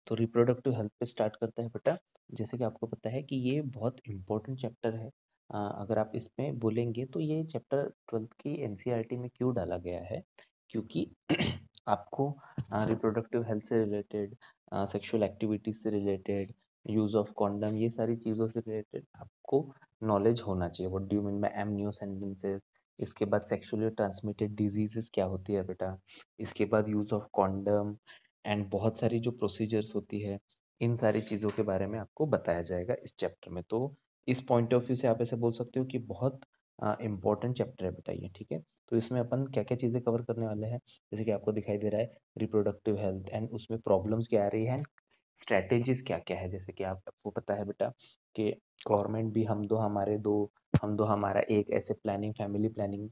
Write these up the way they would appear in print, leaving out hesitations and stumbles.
तो reproductive health पे start करते हैं बेटा। जैसे कि आपको पता है कि ये बहुत इम्पोर्टेंट चैप्टर है। अगर आप इसमें बोलेंगे तो ये चैप्टर 12th की एनसीईआरटी में क्यों डाला गया है, क्योंकि आपको रिप्रोडक्टिव हेल्थ से रिलेटेड, सेक्सुअल एक्टिविटी से रिलेटेड, यूज़ ऑफ कॉन्डम, ये सारी चीज़ों से रिलेटेड आपको नॉलेज होना चाहिए। What do you mean by amniocentesis. इसके बाद सेक्सुअली ट्रांसमिटेड डिजीजेस क्या होती है बेटा। इसके बाद यूज़ ऑफ कॉन्डम एंड बहुत सारी जो प्रोसीजर्स होती है, इन सारी चीज़ों के बारे में आपको बताया जाएगा इस चैप्टर में। तो इस पॉइंट ऑफ व्यू से आप ऐसे बोल सकते हो कि बहुत इम्पोर्टेंट चैप्टर है बेटा ये, ठीक है। तो इसमें अपन क्या क्या चीज़ें कवर करने वाले हैं, जैसे कि आपको दिखाई दे रहा है रिप्रोडक्टिव हेल्थ एंड उसमें प्रॉब्लम्स क्या आ रही है, स्ट्रैटेजीज क्या क्या है। जैसे कि आपको पता है बेटा कि गवर्नमेंट भी हम दो हमारा एक ऐसे प्लानिंग, फैमिली प्लानिंग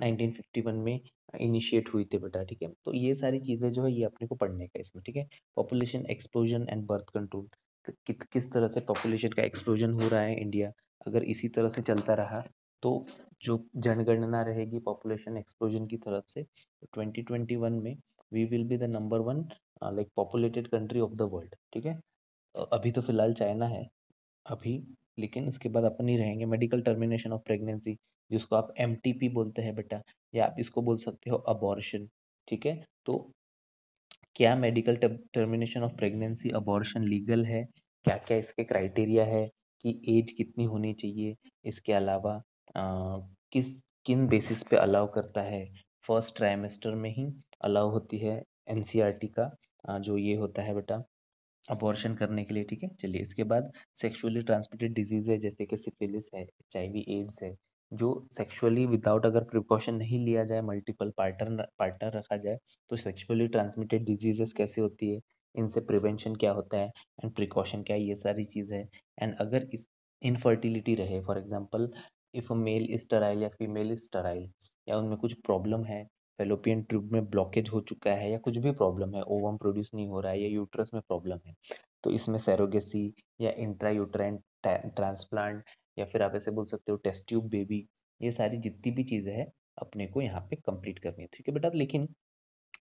1951 में इनिशिएट हुई थी बेटा, ठीक है। तो ये सारी चीज़ें जो है ये अपने को पढ़ने का इसमें, ठीक है। Population explosion and birth control, किस तरह से पॉपुलेशन का एक्सप्लोजन हो रहा है इंडिया, अगर इसी तरह से चलता रहा तो जो जनगणना रहेगी पॉपुलेशन एक्सप्लोजन की तरफ से, तो 2021 में we will be the number one like populated country of the world, ठीक है। अभी तो फिलहाल चाइना है अभी, लेकिन उसके बाद अपन ही रहेंगे। मेडिकल टर्मिनेशन ऑफ प्रेगनेंसी, जिसको आप एमटीपी बोलते हैं बेटा, या आप इसको बोल सकते हो अबॉर्शन, ठीक है। तो क्या medical termination of pregnancy, abortion legal है, क्या क्या इसके क्राइटेरिया है कि एज कितनी होनी चाहिए, इसके अलावा किस किन बेसिस पे अलाउ करता है, फर्स्ट ट्राइमेस्टर में ही अलाउ होती है एनसीईआरटी का जो ये होता है बेटा अबॉर्शन करने के लिए, ठीक है। चलिए इसके बाद सेक्सुअली ट्रांसमिटेड डिजीज है, जैसे कि सिफिलिस है, एचआईवी एड्स है, जो सेक्सुअली विदाउट अगर प्रिकॉशन नहीं लिया जाए, मल्टीपल पार्टनर पार्टनर रखा जाए, तो सेक्सुअली ट्रांसमिटेड डिजीजेस कैसे होती है, इनसे प्रिवेंशन क्या होता है एंड प्रिकॉशन क्या है, ये सारी चीज़ है। एंड अगर इस इनफर्टिलिटी रहे, for example if a male is sterile या फीमेल इज स्टराइल, या उनमें कुछ प्रॉब्लम है, फेलोपियन ट्यूब में ब्लॉकेज हो चुका है, या कुछ भी प्रॉब्लम है, ओवम प्रोड्यूस नहीं हो रहा है, या यूट्रस में प्रॉब्लम है, तो इसमें सैरोगेसी या इंट्रा यूट्राइन ट्रांसप्लांट, या फिर आप ऐसे बोल सकते हो टेस्ट ट्यूब बेबी, ये सारी जितनी भी चीज़ें हैं अपने को यहाँ पे कंप्लीट करनी है, ठीक है बेटा। लेकिन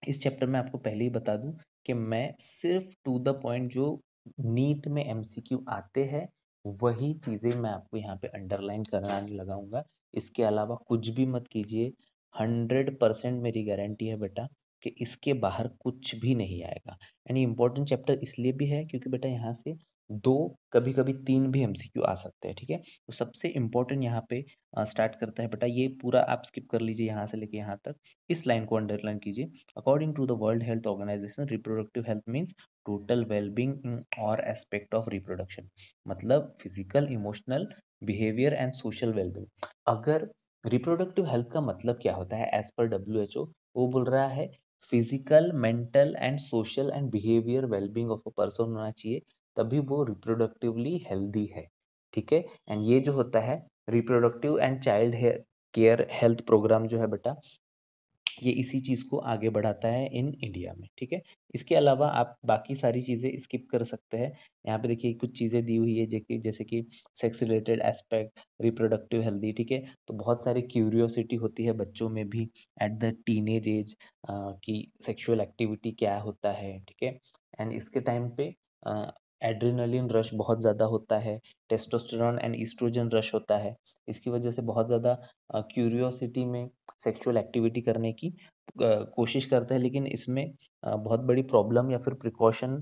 इस चैप्टर में आपको पहले ही बता दूं कि मैं सिर्फ टू द पॉइंट जो नीट में एमसीक्यू आते हैं वही चीज़ें मैं आपको यहाँ पे अंडरलाइन कराने लगाऊंगा। इसके अलावा कुछ भी मत कीजिए। 100% मेरी गारंटी है बेटा कि इसके बाहर कुछ भी नहीं आएगा। यानी इंपॉर्टेंट चैप्टर इसलिए भी है क्योंकि बेटा यहाँ से दो, कभी कभी तीन भी एमसीक्यू आ सकते हैं, ठीक है। तो सबसे इम्पोर्टेंट यहाँ पे स्टार्ट करता है बेटा, ये पूरा आप स्किप कर लीजिए यहाँ से लेके यहाँ तक, इस लाइन को अंडरलाइन कीजिए। According to the World Health Organization, reproductive health means total well-being in all aspect of reproduction. मतलब physical, emotional, behaviour and social wellbeing. अगर रिप्रोडक्टिव हेल्थ का मतलब क्या होता है एज पर डब्ल्यूएचओ, वो बोल रहा है physical, mental and social and behaviour wellbeing of a person होना चाहिए, तभी वो रिप्रोडक्टिवली हेल्दी है, ठीक है। एंड ये जो होता है reproductive and child care health program जो है बेटा, ये इसी चीज़ को आगे बढ़ाता है इन इंडिया में, ठीक है। इसके अलावा आप बाकी सारी चीज़ें स्किप कर सकते हैं। यहाँ पे देखिए कुछ चीज़ें दी हुई है जैसे कि sex related aspect, reproductive healthy, ठीक है। तो बहुत सारी क्यूरियोसिटी होती है बच्चों में भी एट द टीनेज एज कि सेक्सुअल एक्टिविटी क्या होता है, ठीक है। एंड इसके टाइम पे एड्रेनलिन रश बहुत ज़्यादा होता है, टेस्टोस्टेरॉन एंड ईस्ट्रोजन रश होता है। इसकी वजह से बहुत ज़्यादा क्यूरियोसिटी में सेक्सुअल एक्टिविटी करने की कोशिश करते हैं, लेकिन इसमें बहुत बड़ी प्रॉब्लम या फिर प्रिकॉशन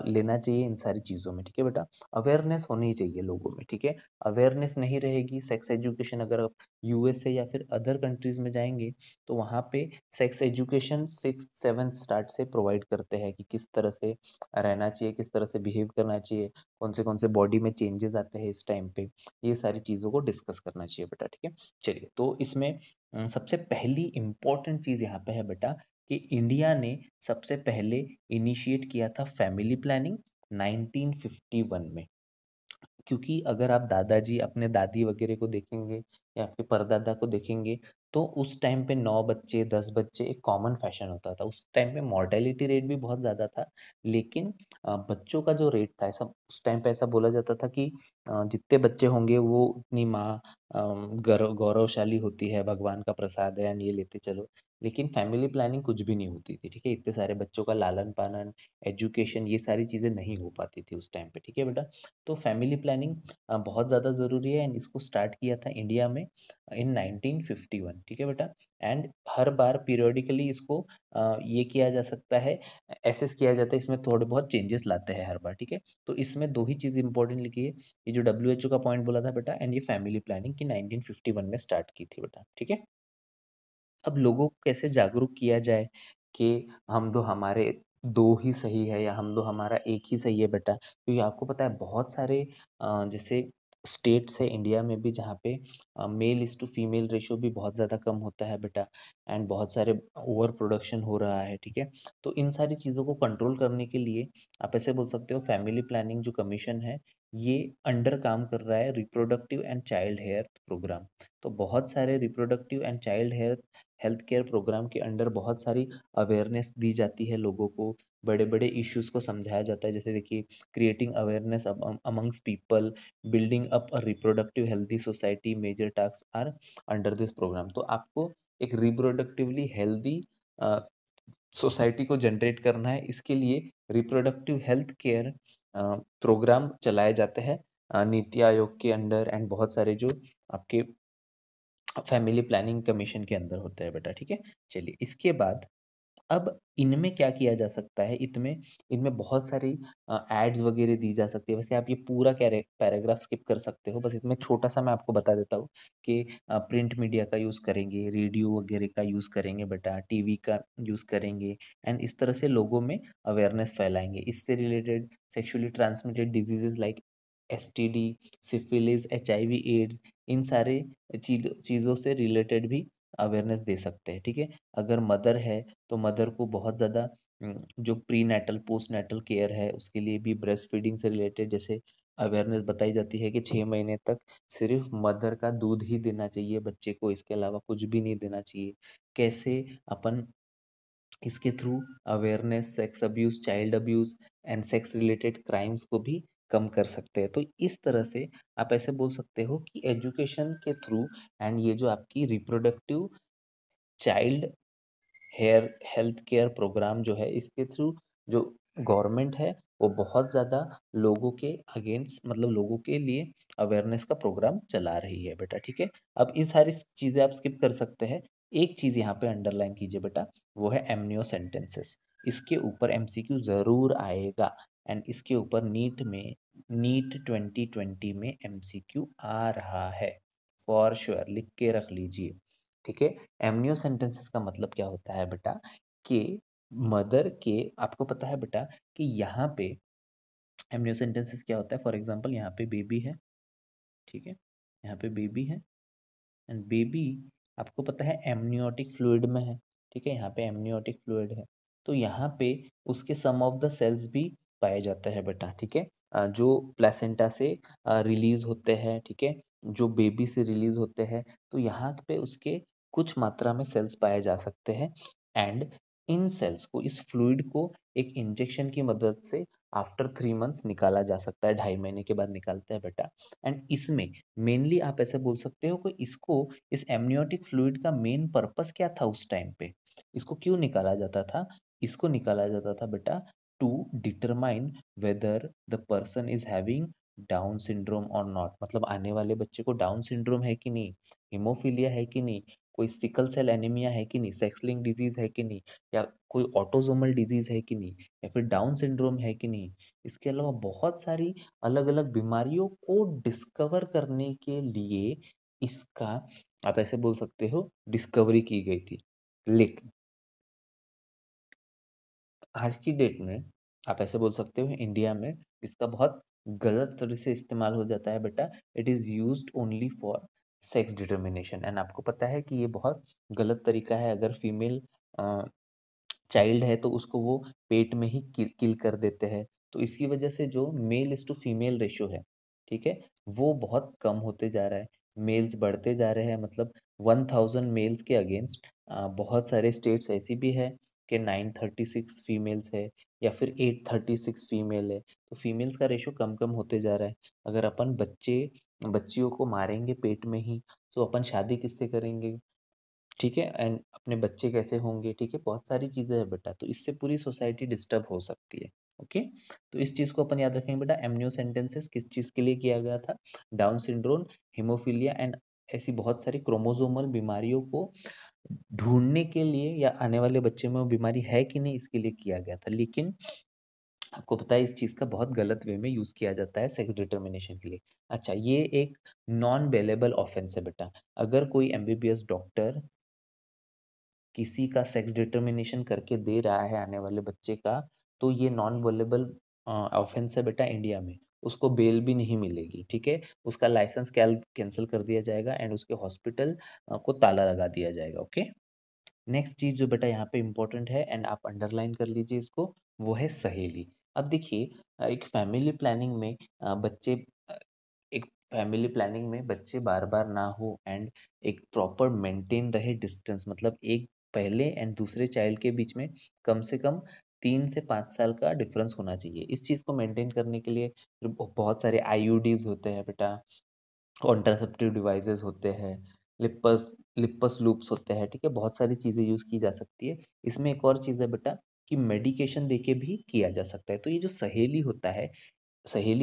लेना चाहिए इन सारी चीज़ों में, ठीक है बेटा। अवेयरनेस होनी चाहिए लोगों में, ठीक है। अवेयरनेस नहीं रहेगी, सेक्स एजुकेशन अगर आप यूएसए या फिर अदर कंट्रीज में जाएंगे तो वहाँ पे सेक्स एजुकेशन 6-7 स्टार्ट से प्रोवाइड करते हैं कि किस तरह से रहना चाहिए, किस तरह से बिहेव करना चाहिए, कौन से बॉडी में चेंजेस आते हैं इस टाइम पे, ये सारी चीज़ों को डिस्कस करना चाहिए बेटा, ठीक है। चलिए तो इसमें सबसे पहली इम्पोर्टेंट चीज़ यहाँ पे है बेटा कि इंडिया ने सबसे पहले इनिशिएट किया था फैमिली प्लानिंग 1951 में। क्योंकि अगर आप दादाजी अपने दादी वगैरह को देखेंगे या आपके परदादा को देखेंगे, तो उस टाइम पे 9 बच्चे, 10 बच्चे एक कॉमन फैशन होता था। उस टाइम पे मॉर्टेलिटी रेट भी बहुत ज़्यादा था, लेकिन बच्चों का जो रेट था, ऐसा उस टाइम पे ऐसा बोला जाता था कि जितने बच्चे होंगे वो उतनी माँ गौरवशाली होती है, भगवान का प्रसाद है एंड ये लेते चलो। लेकिन फैमिली प्लानिंग कुछ भी नहीं होती थी, ठीक है? इतने सारे बच्चों का लालन-पालन, एजुकेशन ये सारी चीज़ें नहीं हो पाती थी उस टाइम पे, ठीक है बेटा? तो फैमिली प्लानिंग बहुत ज़्यादा ज़रूरी है एंड इसको स्टार्ट किया था इंडिया में इन 1951, ठीक है बेटा? एंड हर बार पीरियोडिकली इसको ये किया जा सकता है, असेस किया जाता है, इसमें थोड़े बहुत चेंजेस लाते हैं हर बार, ठीक है? तो इसमें 2 ही चीज़ इम्पोर्टेंट लिखी है, ये जो डब्ल्यूएचओ का पॉइंट बोला था बेटा एंड ये फैमिली प्लानिंग की 1951 में स्टार्ट की थी बेटा, ठीक है? अब लोगों को कैसे जागरूक किया जाए कि हम दो हमारे 2 ही सही है या हम दो हमारा 1 ही सही है बेटा। क्योंकि आपको पता है बहुत सारे जैसे स्टेट्स है इंडिया में भी जहाँ पे male is to female ratio भी बहुत ज़्यादा कम होता है बेटा एंड बहुत सारे ओवर प्रोडक्शन हो रहा है, ठीक है? तो इन सारी चीज़ों को कंट्रोल करने के लिए आप ऐसे बोल सकते हो फैमिली प्लानिंग जो कमीशन है, ये अंडर काम कर रहा है reproductive and child health program. तो बहुत सारे reproductive and child health health care program के अंडर बहुत सारी अवेयरनेस दी जाती है लोगों को, बड़े-बड़े इश्यूज़ को समझाया जाता है। जैसे देखिए creating awareness amongst people, building up a reproductive healthy society, major task are under this program. तो आपको एक रिप्रोडक्टिवली हेल्दी अ, सोसाइटी को जनरेट करना है, इसके लिए रिप्रोडक्टिव हेल्थ केयर प्रोग्राम चलाए जाते हैं नीति आयोग के अंडर एंड बहुत सारे जो आपके फैमिली प्लानिंग कमीशन के अंदर होता है बेटा, ठीक है? चलिए इसके बाद अब इनमें क्या किया जा सकता है, इनमें इनमें बहुत सारी एड्स वगैरह दी जा सकती है। वैसे आप ये पूरा पैराग्राफ स्किप कर सकते हो, बस इसमें छोटा-सा मैं आपको बता देता हूँ कि प्रिंट मीडिया का यूज़ करेंगे, रेडियो वगैरह का यूज़ करेंगे बेटा, टीवी का यूज़ करेंगे एंड इस तरह से लोगों में अवेयरनेस फैलाएँगे। इससे related sexually transmitted diseases like STD, syphilis, HIV, AIDS इन सारे चीज़ों से रिलेटेड भी अवेयरनेस दे सकते हैं, ठीक है? अगर मदर है तो मदर को बहुत ज़्यादा जो प्रीनैटल, पोस्टनैटल केयर है उसके लिए भी ब्रेस्ट फीडिंग से रिलेटेड जैसे अवेयरनेस बताई जाती है कि 6 महीने तक सिर्फ़ मदर का दूध ही देना चाहिए बच्चे को, इसके अलावा कुछ भी नहीं देना चाहिए। कैसे अपन इसके through awareness, sex abuse, child abuse and sex related crimes को भी कम कर सकते हैं। तो इस तरह से आप ऐसे बोल सकते हो कि एजुकेशन के थ्रू एंड ये जो आपकी reproductive child hair health care program जो है इसके थ्रू जो गवर्नमेंट है वो बहुत ज़्यादा लोगों के अगेंस्ट मतलब लोगों के लिए अवेयरनेस का प्रोग्राम चला रही है बेटा, ठीक है? अब ये सारी चीज़ें आप स्किप कर सकते हैं। एक चीज़ यहाँ पे अंडरलाइन कीजिए बेटा, वो है एमनियो सेंटेंसेस। इसके ऊपर एमसीक्यू ज़रूर आएगा एंड इसके ऊपर नीट 2020 में एमसीक्यू आ रहा है। फॉर श्योर लिख के रख लीजिए, ठीक है? एमनियो सेंटेंसेस का मतलब क्या होता है बेटा कि मदर के आपको पता है बेटा कि यहाँ पे एमनियो सेंटेंसेस क्या होता है फॉर एग्जांपल यहाँ पे बेबी है, ठीक है? यहाँ पे बेबी है एंड बेबी आपको पता है एमनियोटिक फ्लूइड में है, ठीक है? यहाँ पे एमनियोटिक फ्लूइड है, तो यहाँ पे उसके सम ऑफ द सेल्स भी पाए जाते हैं बेटा, ठीक है? जो प्लेसेंटा से रिलीज होते हैं, ठीक है? जो बेबी से रिलीज होते हैं, तो यहाँ पे उसके कुछ मात्रा में सेल्स पाए जा सकते हैं एंड इन सेल्स को इस फ्लूइड को एक इंजेक्शन की मदद से आफ्टर 3 मंथ्स निकाला जा सकता है, 2.5 महीने के बाद निकालते हैं बेटा एंड इसमें मेनली आप ऐसे बोल सकते हो कि इसको इस एमनियोटिक फ्लूइड का मेन पर्पस क्या था उस टाइम पे? इसको क्यों निकाला जाता था? इसको निकाला जाता था बेटा to determine whether the person is having down syndrome और नॉट मतलब आने वाले बच्चे को डाउन सिंड्रोम है कि नहीं? हीमोफीलिया है कि नहीं? कोई सिकल सेल एनीमिया है कि नहीं? सेक्स लिंक्ड डिजीज़ है कि नहीं? या कोई ऑटोसोमल डिजीज़ है कि नहीं? या फिर डाउन सिंड्रोम है कि नहीं? इसके अलावा बहुत सारी अलग-अलग बीमारियों को डिस्कवर करने के लिए इसका आप ऐसे बोल सकते हो डिस्कवरी की गई थी। लेकिन आज की डेट में आप ऐसे बोल सकते हो इंडिया में इसका बहुत गलत तरह से इस्तेमाल हो जाता है बेटा। It is used only for sex determination and आपको पता है कि ये बहुत गलत तरीका है। अगर फीमेल चाइल्ड है तो उसको वो पेट में ही किल कर देते हैं। तो इसकी वजह से जो male is to female ratio है, ठीक है? वो बहुत कम होते जा रहा है। मेल्स बढ़ते जा रहे हैं, मतलब 1000 मेल्स के अगेंस्ट बहुत सारे स्टेट्स ऐसी भी है कि 936 फीमेल्स है या फिर 836 फीमेल है। तो फीमेल्स का रेशो कम कम होते जा रहा है। अगर अपन बच्चियों को मारेंगे पेट में ही, तो अपन शादी किससे करेंगे? ठीक है, एंड अपने बच्चे कैसे होंगे? ठीक है, बहुत सारी चीज़ें हैं बेटा, तो इससे पूरी सोसाइटी डिस्टर्ब हो सकती है। ओके, तो इस चीज़ को अपन याद रखेंगे बेटा। एमनियोसेंटेंसेस किस चीज़ के लिए किया गया था? डाउन सिंड्रोम, हीमोफीलिया एंड ऐसी बहुत सारी क्रोमोसोमल बीमारियों को ढूंढने के लिए, या आने वाले बच्चे में वो बीमारी है कि नहीं इसके लिए किया गया था। लेकिन आपको पता है इस चीज़ का बहुत गलत वे में यूज़ किया जाता है सेक्स डिटर्मिनेशन के लिए। अच्छा, ये एक नॉन बेलेबल ऑफेंस है बेटा। अगर कोई एमबीबीएस डॉक्टर किसी का सेक्स डिटर्मिनेशन करके दे रहा है आने वाले बच्चे का, तो ये नॉन वुलेबल ऑफेंस है बेटा इंडिया में। उसको बेल भी नहीं मिलेगी, ठीक है? उसका लाइसेंस कैंसल कर दिया जाएगा एंड उसके हॉस्पिटल को ताला लगा दिया जाएगा, ओके? नेक्स्ट चीज़ जो बेटा यहाँ पे इम्पोर्टेंट है एंड आप अंडरलाइन कर लीजिए इसको, वो है सहेली। अब देखिए एक फैमिली प्लानिंग में अ, एक फैमिली प्लानिंग में बच्चे बार-बार ना हो एंड एक प्रॉपर मेंटेन रहे डिस्टेंस, मतलब एक पहले एंड दूसरे चाइल्ड के बीच में कम से कम 3 से 5 साल का डिफरेंस होना चाहिए। इस चीज़ को मेंटेन करने के लिए फिर बहुत सारे आईयूडीज़ होते हैं बेटा, कॉन्ट्रासेप्टिव डिवाइसेस होते हैं, लिपस लिपस लूप्स होते हैं, ठीक है? बहुत सारी चीज़ें यूज़ की जा सकती है। इसमें एक और चीज़ है बेटा कि मेडिकेशन देके भी किया जा सकता है। तो ये जो सहेली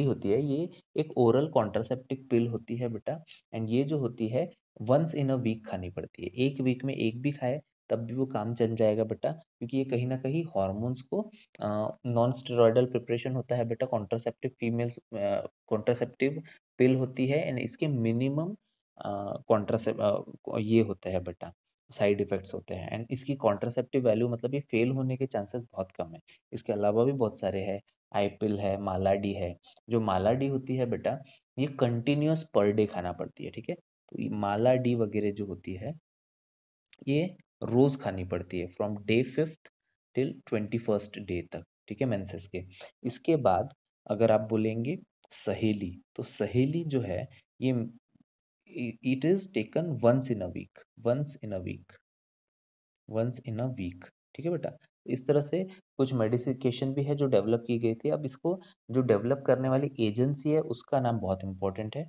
होती है, ये एक ओरल कॉन्ट्रासेप्टिव पिल होती है बेटा, एंड ये जो होती है वंस इन अ वीक खानी पड़ती है। 1 वीक में 1 भी खाए तब भी वो काम चल जाएगा बेटा, क्योंकि ये कहीं न कहीं हॉर्मोन्स को नॉन स्टेरॉयडल प्रिपरेशन होता है बेटा, कॉन्ट्रासेप्टिव पिल होती है एंड इसके मिनिमम ये होते हैं बेटा, साइड इफ़ेक्ट्स होते हैं एंड इसकी कॉन्ट्रासेप्टिव वैल्यू, मतलब ये फेल होने के चांसेस बहुत कम है। इसके अलावा भी बहुत सारे हैं, आईपिल है, मालाडी है। जो मालाडी होती है बेटा, ये कंटिन्यूअस पर डे खाना पड़ती है, ठीक है? तो ये मालाडी वगैरह जो होती है, ये रोज़ खानी पड़ती है from day 5th till 21st day तक, ठीक है? मेंसेस के। इसके बाद अगर आप बोलेंगे सहेली, तो सहेली जो है ये it is taken once in a week, once in a week, ठीक है बेटा? इस तरह से कुछ मेडिसिकेशन भी है जो डेवलप की गई थी। अब इसको जो डेवलप करने वाली एजेंसी है उसका नाम बहुत इम्पोर्टेंट है।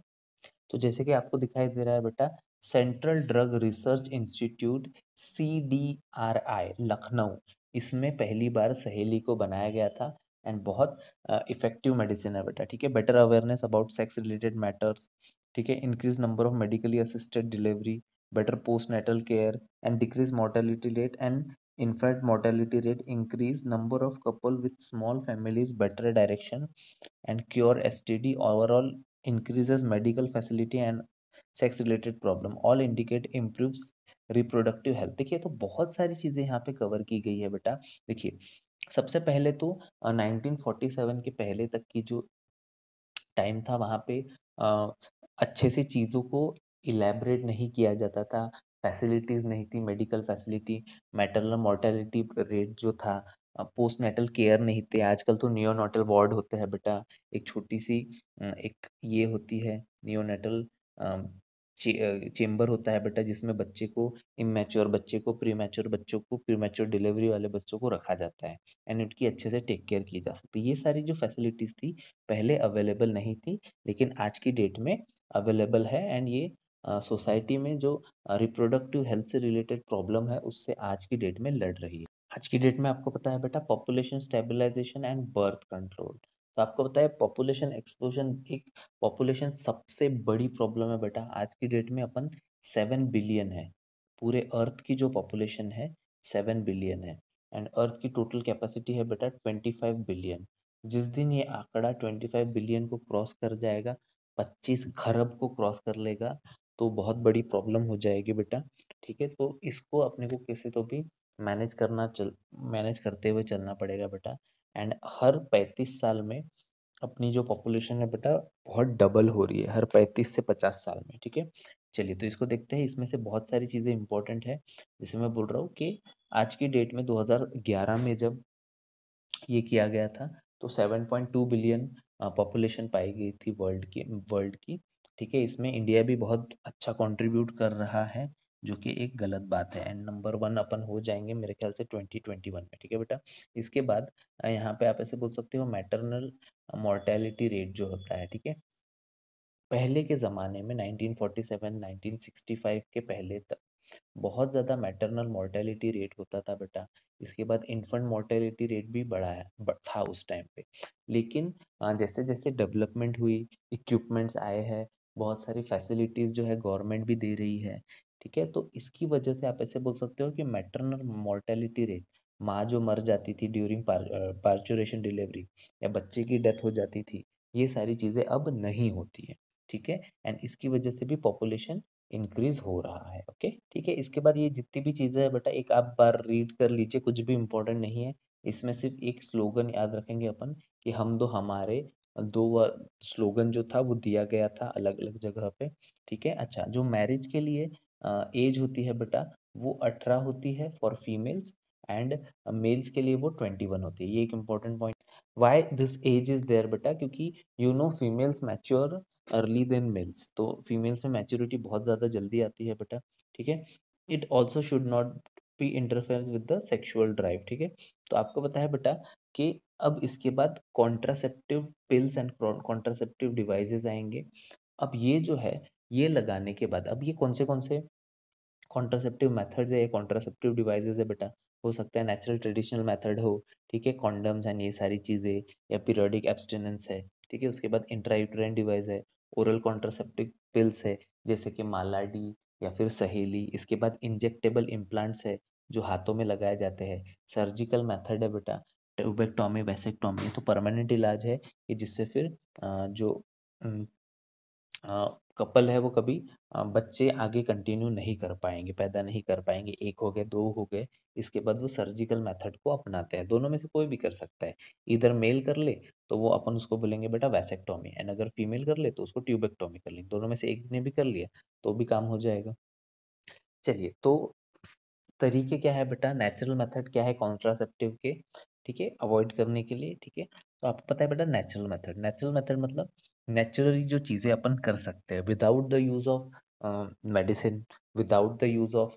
तो जैसे कि आपको दिखाई दे रहा है बेटा, central drug research institute, CDRI Lucknow, इसमें पहली बार सहेली को बनाया गया था एंड बहुत इफेक्टिव मेडिसिन है बेटा, ठीक है? Better awareness about sex related matters, ठीक है? Increase number of medically assisted delivery, better postnatal care and decrease mortality rate and infant mortality rate, increase number of couple with small families, better direction and cure STD, overall increases medical facility and sex related problem, all indicate improves reproductive health. देखिए तो बहुत सारी चीज़ें यहाँ पे cover की गई है बेटा। देखिए सबसे पहले तो 1947 के पहले तक की जो टाइम था वहाँ पे अ, अच्छे से चीज़ों को इलैबोरेट नहीं किया जाता था, फैसिलिटीज़ नहीं थी, medical facility, maternal mortality rate जो था, पोस्टनेटल केयर नहीं थे। आजकल तो नियोनेटल वार्ड होते हैं बेटा, एक छोटी-सी एक ये होती है नियोनेटल अ, चेंबर होता है बेटा, जिसमें बच्चे को, इमैच्योर बच्चे को, प्रीमैच्योर बच्चों को, प्रीमैच्योर डिलीवरी वाले बच्चों को रखा जाता है एंड उनकी अच्छे से टेक केयर की जा सकती है। ये सारी जो फैसिलिटीज़ थी पहले अवेलेबल नहीं थी, लेकिन आज की डेट में अवेलेबल है एंड ये सोसाइटी में जो रिप्रोडक्टिव हेल्थ से रिलेटेड प्रॉब्लम है उससे आज की डेट में लड़ रही है। आज की डेट में आपको पता है बेटा, population stabilization and birth control. तो आपको पता है पॉपुलेशन एक्सप्लोजन, एक पॉपुलेशन सबसे बड़ी प्रॉब्लम है बेटा। आज की डेट में अपन 7 बिलियन है, पूरे अर्थ की जो पॉपुलेशन है 7 बिलियन है एंड अर्थ की टोटल कैपेसिटी है बेटा 25 बिलियन। जिस दिन ये आंकड़ा 25 बिलियन को क्रॉस कर जाएगा, 25 खरब को क्रॉस कर लेगा, तो बहुत बड़ी प्रॉब्लम हो जाएगी बेटा, ठीक है? तो इसको अपने को कैसे तो भी मैनेज करते हुए चलना पड़ेगा बेटा एंड हर 35 साल में अपनी जो पॉपुलेशन है बेटा बहुत डबल हो रही है, हर 35 से 50 साल में, ठीक है? चलिए तो इसको देखते हैं। इसमें से बहुत सारी चीज़ें इंपॉर्टेंट है, जैसे मैं बोल रहा हूँ कि आज की डेट में 2011 में जब ये किया गया था, तो 7.2 बिलियन पॉपुलेशन पाई गई थी वर्ल्ड की। ठीक है, इसमें इंडिया भी बहुत अच्छा कंट्रीब्यूट कर रहा है, जो कि एक गलत बात है। एंड नंबर 1 अपन हो जाएँगे मेरे ख्याल से 2021 में, ठीक है बेटा? इसके बाद यहाँ पे आप ऐसे बोल सकते हो मैटरनल मोर्टेलिटी रेट जो होता है, ठीक है? पहले के ज़माने में 1947, 1965 के पहले तक बहुत ज़्यादा मैटरनल मोर्टेलिटी रेट होता था बेटा। इसके बाद इन्फेंट मोर्टेलिटी रेट भी बढ़ा है था उस टाइम पे। लेकिन जैसे-जैसे डेवलपमेंट हुई, इक्विपमेंट्स आए हैं, बहुत सारी फैसिलिटीज़ जो है गवर्नमेंट भी दे रही है, ठीक है? तो इसकी वजह से आप ऐसे बोल सकते हो कि मैटरनल मोर्टेलिटी रेट, माँ जो मर जाती थी ड्यूरिंग पार्चुरेशन डिलीवरी या बच्चे की डेथ हो जाती थी, ये सारी चीज़ें अब नहीं होती हैं, ठीक है? एंड इसकी वजह से भी पॉपुलेशन इंक्रीज़ हो रहा है, ओके? ठीक है, इसके बाद ये जितनी भी चीज़ें हैं बेटा एक आप बार रीड कर लीजिए, कुछ भी इम्पोर्टेंट नहीं है। इसमें सिर्फ़ एक स्लोगन याद रखेंगे अपन कि हम दो हमारे, 2 स्लोगन जो था वो दिया गया था अलग-अलग जगह पे, ठीक है? अच्छा, जो मैरिज के लिए एज होती है बेटा, वो 18 होती है फॉर फीमेल्स एंड मेल्स के लिए वो 21 होती है। ये एक important point. Why this age is there बेटा? क्योंकि females mature early then males, तो फीमेल्स में मैच्योरिटी बहुत ज़्यादा जल्दी आती है बेटा, ठीक है? It also should not be interferes with the sexual drive, ठीक है? तो आपको पता है बेटा कि अब इसके बाद contraceptive pills and contraceptive devices आएंगे। अब ये जो है, ये लगाने के बाद अब ये कौन से कॉन्ट्रासेप्टिव मेथड्स है, कॉन्ट्रासेप्टिव डिवाइसेस है बेटा। हो सकता है नेचुरल ट्रेडिशनल मेथड हो, ठीक है? कॉन्डम्स एंड ये सारी चीज़ें, या पीरियोडिक एब्स्टिनेंस है, ठीक है? उसके बाद इंट्रायूटेराइन डिवाइस है, ओरल कॉन्ट्रासेप्टिव पिल्स है, जैसे कि मालाडी या फिर सहेली। इसके बाद इंजेक्टेबल इम्प्लांट्स है, जो हाथों में लगाए जाते हैं। सर्जिकल मेथड है बेटा, ट्यूबेक्टोमी, वैसेक्टोमी, तो परमानेंट इलाज है कि जिससे फिर जो कपल है वो कभी बच्चे आगे कंटिन्यू नहीं कर पाएँगे, पैदा नहीं कर पाएँगे। 1 हो गए, 2 हो गए, इसके बाद वो सर्जिकल मेथड को अपनाते हैं। दोनों में से कोई भी कर सकता है। इधर मेल कर ले, तो वो अपन उसको बोलेंगे बेटा वैसेक्टोमी, एंड अगर फीमेल कर ले तो उसको ट्यूबेक्टोमी कर लेंगे। दोनों में से एक ने भी कर लिया, तो भी काम हो जाएगा। चलिए, तो तरीके क्या है बेटा, नेचुरल मेथड क्या है कॉन्ट्रासेप्टिव के, ठीक है, अवॉइड करने के लिए, ठीक है? तो आपको पता है बेटा नेचुरल मेथड मतलब नेचुरली जो चीज़ें अपन कर सकते हैं without the use of medicine, without the use of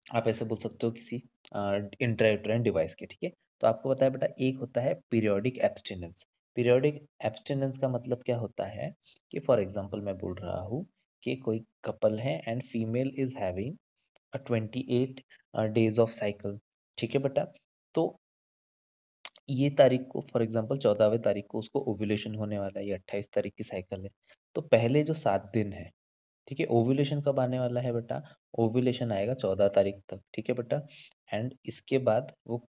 आप ऐसे बोल सकते हो किसी इंट्रायूटेराइन डिवाइस के, ठीक है? तो आपको पता है बेटा एक होता है पीरियोडिक एब्स्टिनेंस। पीरियोडिक एब्स्टिनेंस का मतलब क्या होता है कि फॉर एग्ज़ाम्पल मैं बोल रहा हूँ कि कोई कपल है and female is having 28 days of cycle, ठीक है बेटा? तो ये तारीख को फॉर एग्जांपल 14वें तारीख को उसको ओव्यूलेशन होने वाला है, ये 28 तारीख की साइकिल है। तो पहले जो 7 दिन है, ठीक है? ओव्यूलेशन कब आने वाला है बेटा? ओव्यूलेशन आएगा 14 तारीख तक, ठीक है बेटा? एंड इसके बाद वो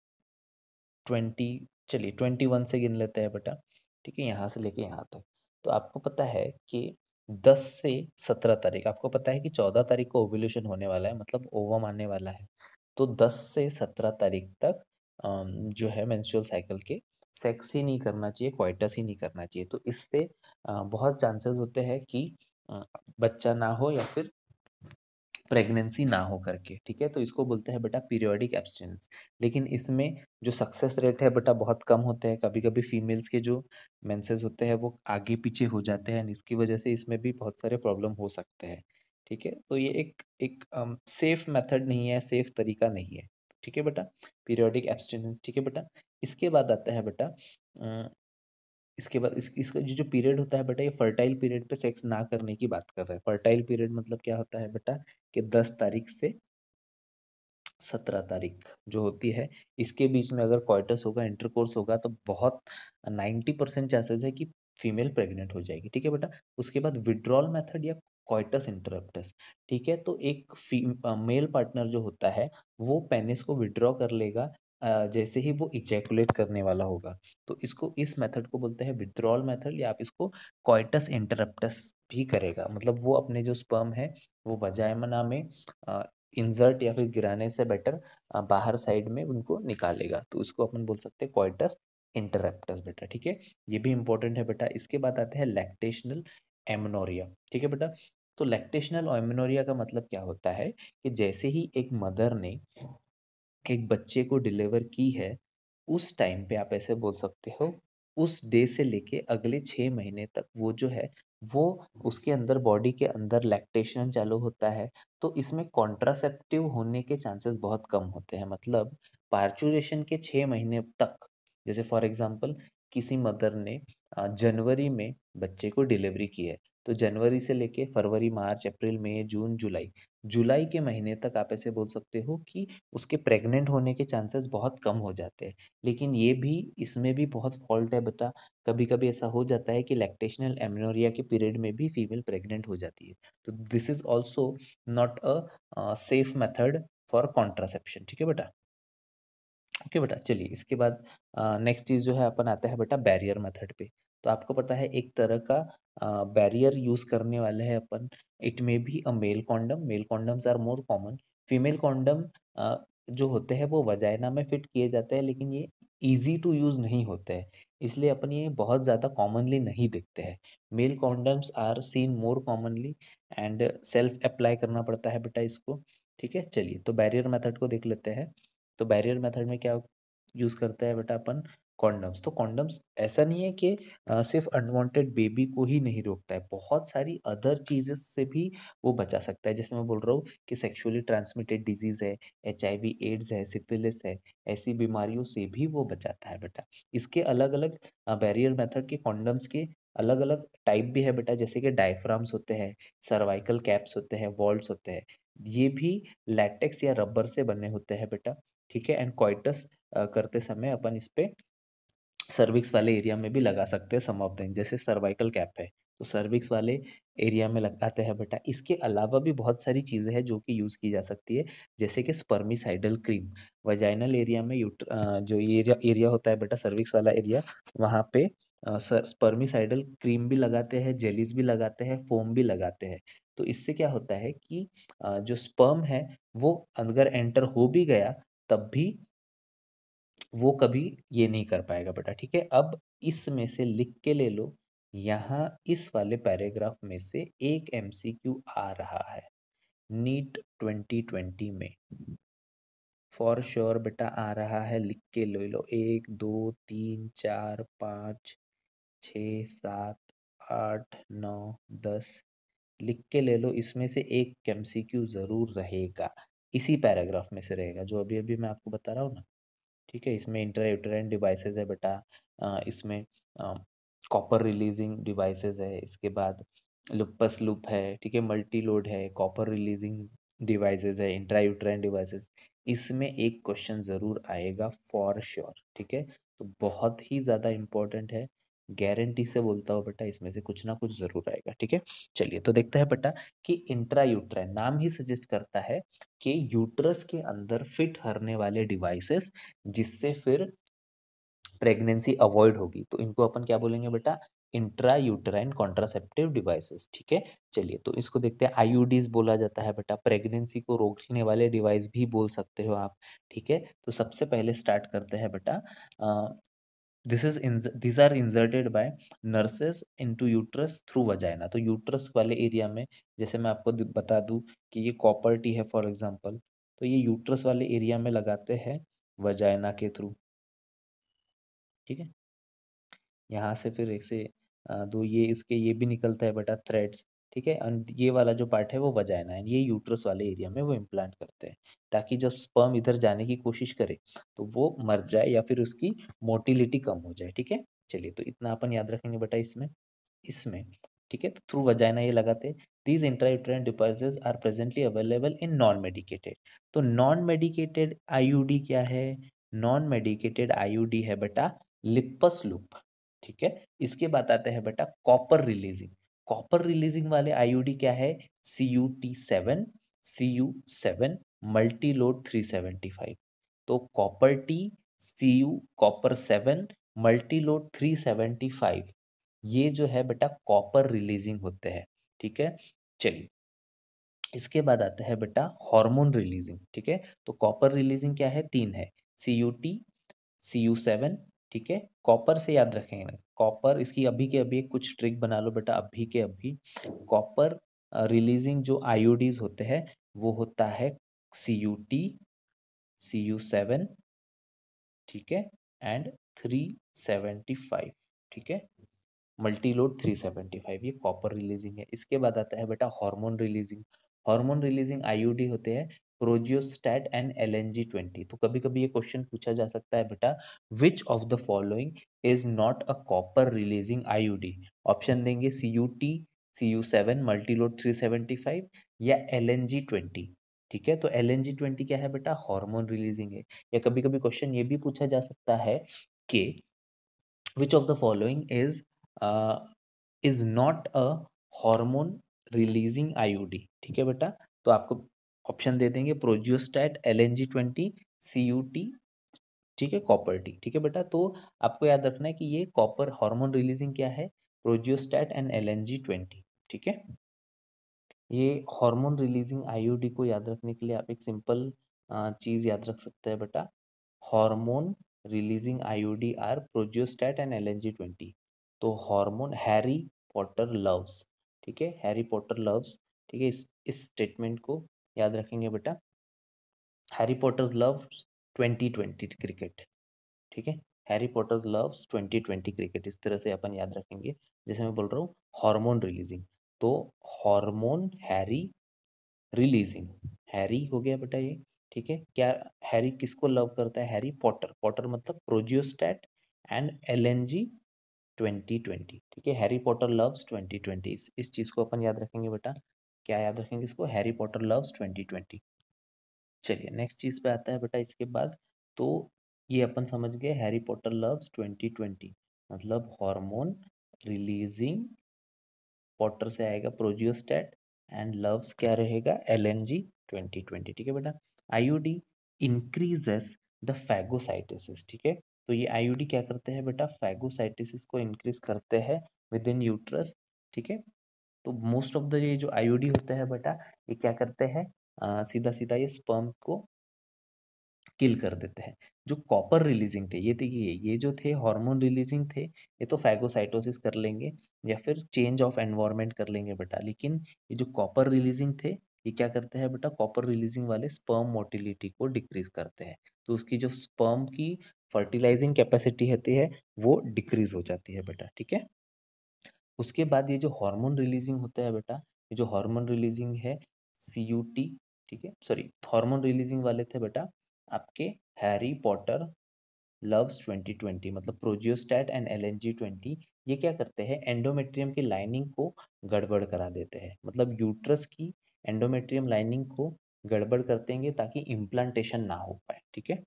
20, चलिए 21 से गिन लेते हैं बेटा, ठीक है? यहाँ से लेके यहाँ तक। तो आपको पता है कि 10 से 17 तारीख, आपको पता है कि 14 तारीख को ओव्यूलेशन होने वाला है, मतलब ओवम आने वाला है। तो 10 से 17 तारीख तक जो है मेंस्ट्रुअल साइकिल के सेक्स ही नहीं करना चाहिए, कोइटस ही नहीं करना चाहिए। तो इससे बहुत चांसेस होते हैं कि अ, बच्चा ना हो या फिर प्रेगनेंसी ना हो करके, ठीक है? तो इसको बोलते हैं बेटा पीरियोडिक एब्स्टिनेंस। लेकिन इसमें जो सक्सेस रेट है बेटा बहुत कम होते हैं। कभी-कभी फीमेल्स के जो मेंसेस होते हैं वो आगे-पीछे हो जाते हैं, इसकी वजह से इसमें भी बहुत सारे प्रॉब्लम हो सकते हैं, ठीक है? तो ये एक एक सेफ मेथड नहीं है, सेफ तरीका नहीं है, ठीक है बेटा? पीरियोडिक एब्स्टिनेंस, ठीक है बेटा? इसके बाद आता है बेटा इसके बाद इसका जो पीरियड होता है बेटा, ये फर्टाइल पीरियड पे सेक्स ना करने की बात कर रहा है। फर्टाइल पीरियड मतलब क्या होता है बेटा कि 10 तारीख से 17 तारीख जो होती है, इसके बीच में अगर कॉइटस होगा, इंटरकोर्स होगा, तो बहुत 90% चांसेस है कि फीमेल प्रेग्नेंट हो जाएगी, ठीक है बेटा? उसके बाद विथड्रॉल मेथड या कॉइटस इंटरप्टस, ठीक है? तो एक मेल पार्टनर जो होता है, वो पेनिस को विथड्रॉ कर लेगा जैसे ही वो इजैकुलेट करने वाला होगा। तो इसको, इस मेथड को बोलते हैं विथड्रॉल मेथड, या आप इसको कॉइटस इंटरप्टस भी करेगा। मतलब वो अपने जो स्पर्म है, वो वजाइना में अ, इंसर्ट या फिर गिराने से बेटर बाहर साइड में उनको निकालेगा। तो उसको अपन बोल सकते हैं कॉइटस इंटरप्टस बेटा, ठीक है? ये भी इंपॉर्टेंट है बेटा। इसके बाद आते हैं लैक्टेशनल एमेनोरिया, ठीक है बेटा? तो लैक्टेशनल एमेनोरिया का मतलब क्या होता है कि जैसे ही एक मदर ने एक बच्चे को डिलीवर की है, उस टाइम पे आप ऐसे बोल सकते हो, उस डे से लेके अगले 6 महीने तक वो जो है वो उसके अंदर बॉडी के अंदर लैक्टेशन चालू होता है, तो इसमें कॉन्ट्रासेप्टिव होने के चांसेस बहुत कम होते हैं। मतलब पार्चुरेशन के 6 महीने तक, जैसे फॉर एग्जांपल किसी मदर ने जनवरी में बच्चे को डिलीवरी की है, तो जनवरी से लेके फरवरी, मार्च, अप्रैल, मई, जून, जुलाई, जुलाई के महीने तक आप ऐसे बोल सकते हो कि उसके प्रेग्नेंट होने के चांसेस बहुत कम हो जाते हैं। लेकिन ये भी, इसमें भी बहुत फॉल्ट है बेटा। कभी-कभी ऐसा हो जाता है कि लैक्टेशनल एमेनोरिया के पीरियड में भी फीमेल प्रेग्नेंट हो जाती है। तो this is also not a safe method for contraception. ठीक है बेटा? ओके बेटा, चलिए इसके बाद नेक्स्ट चीज़ जो है अपन आते हैं बेटा बैरियर मेथड पे। तो आपको पता है एक तरह का बैरियर यूज़ करने वाले हैं अपन। It may be a male condom, male condoms are more common. Female condom जो होते हैं वो वजाइना में फिट किए जाते हैं, लेकिन ये ईज़ी टू यूज़ नहीं होते हैं, इसलिए अपन ये बहुत ज़्यादा कॉमनली नहीं देखते हैं। Male condoms are seen more commonly and self apply करना पड़ता है बेटा इसको। ठीक है? चलिए तो बैरियर मेथड को देख लेते हैं। तो बैरियर मेथड में क्या यूज़ करते हैं बेटा अपन? कॉन्डम्स। तो कॉन्डम्स ऐसा नहीं है कि सिर्फ अनवांटेड बेबी को ही नहीं रोकता है, बहुत सारी अदर चीज़ें से भी वो बचा सकता है। जैसे मैं बोल रहा हूँ कि सेक्सुअली ट्रांसमिटेड डिजीज़ है, एचआईवी एड्स है, सिफिलिस है, ऐसी बीमारियों से भी वो बचाता है बेटा। इसके अलग-अलग बैरियर मेथड के कॉन्डम्स के अलग-अलग टाइप भी है बेटा, जैसे कि डायफ्राम्स होते हैं, सर्वाइकल कैप्स होते हैं, वॉल्व्स होते हैं। ये भी लैटेक्स या रबर से बने होते हैं बेटा। ठीक है? एंड कोइटस करते समय अपन इस पे सर्विक्स वाले एरिया में भी लगा सकते हैं सम ऑफ देम, जैसे सर्वाइकल कैप है, तो सर्विक्स वाले एरिया में लगाते हैं बेटा। इसके अलावा भी बहुत सारी चीज़ें हैं जो कि यूज़ की जा सकती है, जैसे कि स्पर्मिसाइडल क्रीम। वजाइनल एरिया में जो एरिया एरिया होता है बेटा सर्विक्स वाला एरिया, वहाँ पे स्पर्मिसाइडल क्रीम भी लगाते हैं, जेलीज भी लगाते हैं, फोम भी लगाते हैं। तो इससे क्या होता है कि जो स्पर्म है वो अगर एंटर हो भी गया तब भी वो कभी ये नहीं कर पाएगा बेटा। ठीक है? अब इसमें से लिख के ले लो, यहाँ इस वाले पैराग्राफ में से एक एमसीक्यू आ रहा है नीट 2020 में, फॉर श्योर बेटा आ रहा है। लिख के ले लो, 1 2 3 4 5 6 7 8 9 10, लिख के ले लो। इसमें से एक एमसीक्यू जरूर रहेगा, इसी पैराग्राफ में से रहेगा जो अभी अभी मैं आपको बता रहा हूँ ना। ठीक है? इसमें इंट्रायूटेराइन डिवाइसेस है बेटा, इसमें कॉपर रिलीजिंग डिवाइसेस है, इसके बाद लुपस लूप है, ठीक है, मल्टी लोड है, कॉपर रिलीजिंग डिवाइसेस है, इंट्रायूटेराइन डिवाइसेस। इसमें एक क्वेश्चन ज़रूर आएगा फॉर श्योर। ठीक है? तो बहुत ही ज़्यादा इम्पोर्टेंट है, गारंटी से बोलता हूँ बेटा, इसमें से कुछ ना कुछ ज़रूर आएगा। ठीक है? चलिए तो देखते हैं बेटा कि इंट्रायूटेराइन नाम ही सजेस्ट करता है कि यूट्रस के अंदर फिट करने वाले डिवाइसेस, जिससे फिर प्रेगनेंसी अवॉइड होगी, तो इनको अपन क्या बोलेंगे बेटा? Intra uterine contraceptive devices. ठीक है? चलिए तो इसको देखते हैं। आईयूडीज बोला जाता है बेटा, प्रेगनेंसी को रोकने वाले डिवाइस भी बोल सकते हो आप। ठीक है? तो सबसे पहले स्टार्ट करते हैं बेटा, these are inserted by nurses into uterus through vagina। तो यूट्रस वाले एरिया में, जैसे मैं आपको बता दूं कि ये कॉपर टी है फॉर एग्जांपल, तो ये यूट्रस वाले एरिया में लगाते हैं वजाइना के थ्रू। ठीक है? यहाँ से फिर एक से दो ये इसके ये भी निकलता है बेटा थ्रेड्स। ठीक है? एंड ये वाला जो पार्ट है वो वजाइना है, ये यूट्रस वाले एरिया में वो इम्प्लांट करते हैं, ताकि जब स्पर्म इधर जाने की कोशिश करे तो वो मर जाए या फिर उसकी मोटिलिटी कम हो जाए। ठीक है? चलिए तो इतना अपन याद रखेंगे बेटा इसमें। इसमें ठीक है, तो थ्रू वजाइना ये लगाते हैं। These intrauterine devices are presently available in non medicated. तो नॉन मेडिकेटेड आईयूडी क्या है? नॉन मेडिकेटेड आईयूडी है बेटा लिपस लूप। ठीक है? इसके बाद आते हैं बेटा कॉपर रिलीजिंग। कॉपर रिलीजिंग वाले आईयूडी क्या है? CUT7, CU7 multi load 375। तो copper T, CU copper 7 multi load 375, ये जो है बेटा कॉपर रिलीजिंग होते हैं। ठीक है? चलिए इसके बाद आता है बेटा हार्मोन रिलीजिंग। ठीक है? तो कॉपर रिलीजिंग क्या है? तीन है, CUT, CU7। ठीक है? कॉपर से याद रखेंगे, कॉपर इसकी अभी के अभी कुछ ट्रिक बना लो बेटा, अभी के अभी। कॉपर रिलीजिंग जो आयोडीज होते हैं वो होता है CUT, CU7, ठीक है, एंड 375। ठीक है? मल्टीलोड 375 ये कॉपर रिलीजिंग है। इसके बाद आता है बेटा hormone releasing. Hormone releasing IUD होते हैं प्रोजियोस्टैट एंड LNG-20। तो कभी कभी ये क्वेश्चन पूछा जा सकता है बेटा, which of the following is not a copper releasing IUD. Option देंगे CU-T, CU-7, मल्टीलोड 375 या LNG-20। ठीक है, तो LNG-20 क्या है बेटा, हार्मोन रिलीजिंग है। या कभी कभी क्वेश्चन ये भी पूछा जा सकता है कि which of the following uh, is not a hormone releasing IUD। ठीक है बेटा, तो आपको ऑप्शन दे देंगे प्रोजियोस्टैट, LNG-20, CUT, ठीक है, कॉपर टी। ठीक है बेटा, तो आपको याद रखना है कि ये कॉपर हार्मोन रिलीजिंग क्या है, प्रोजियोस्टैट एंड LNG-20। ठीक है, ये हार्मोन रिलीजिंग आईयूडी को याद रखने के लिए आप एक सिंपल चीज याद रख सकते हैं बेटा, hormone releasing IUD are progestasert and LNG-20। तो हार्मोन हैरी पॉटर लव्स, ठीक है, हैरी पॉटर लव्स, ठीक है, इस स्टेटमेंट को याद रखेंगे बेटा, हैरी पॉटर्स लव्स 2020 क्रिकेट। ठीक है, हैरी पॉटर्स लव्स 2020 क्रिकेट, इस तरह से अपन याद रखेंगे। जैसे मैं बोल रहा हूँ हार्मोन रिलीजिंग, तो हार्मोन हैरी रिलीजिंग, हैरी हो गया बेटा ये। ठीक है, क्या हैरी किसको लव करता है, हैरी पॉटर, पॉटर मतलब प्रोजियोस्टैट एंड LNG-2020। ठीक है, हैरी पॉटर लव्स 2020, इस चीज को अपन याद रखेंगे बेटा, क्या याद रखेंगे इसको, हैरी पॉटर लव्स 2020। चलिए नेक्स्ट चीज पे आता है बेटा इसके बाद। तो ये अपन समझ गए हैरी पॉटर लव्स 2020 मतलब हार्मोन रिलीजिंग, पॉटर से आएगा प्रोजियोस्टैट एंड लव्स क्या रहेगा, LNG-2020। ठीक है बेटा, आईयूडी इंक्रीजेस द फैगोसाइटोसिस। ठीक है, तो ये आईयूडी क्या करते हैं बेटा, फैगोसाइटोसिस को इंक्रीज करते हैं विद इन यूट्रस। ठीक है, तो मोस्ट ऑफ द ये जो आईयूडी होते हैं बेटा, ये क्या करते हैं, सीधा सीधा ये स्पर्म को किल कर देते हैं। जो कॉपर रिलीजिंग थे, ये देखिए ये जो थे हार्मोन रिलीजिंग थे, ये तो फैगोसाइटोसिस कर लेंगे या फिर चेंज ऑफ एनवायरनमेंट कर लेंगे बेटा, लेकिन ये जो कॉपर रिलीजिंग थे, ये क्या करते हैं बेटा, कॉपर रिलीजिंग वाले स्पर्म मोटिलिटी को डिक्रीज करते हैं। तो उसकी जो स्पर्म की फर्टिलाइजिंग कैपेसिटी होती है वो डिक्रीज हो जाती है बेटा। ठीक है, उसके बाद ये जो हार्मोन रिलीजिंग होता है बेटा, ये जो हार्मोन रिलीजिंग है CUT, ठीक है, सॉरी हार्मोन रिलीजिंग वाले थे बेटा आपके हैरी पॉटर लव्स 2020 मतलब प्रोजियोस्टैट एंड LNG-20। ये क्या करते हैं, एंडोमेट्रियम की लाइनिंग को गड़बड़ करा देते हैं, मतलब यूट्रस की एंडोमेट्रियम लाइनिंग को गड़बड़ करते हैं ताकि इम्प्लांटेशन ना हो पाए। ठीक है,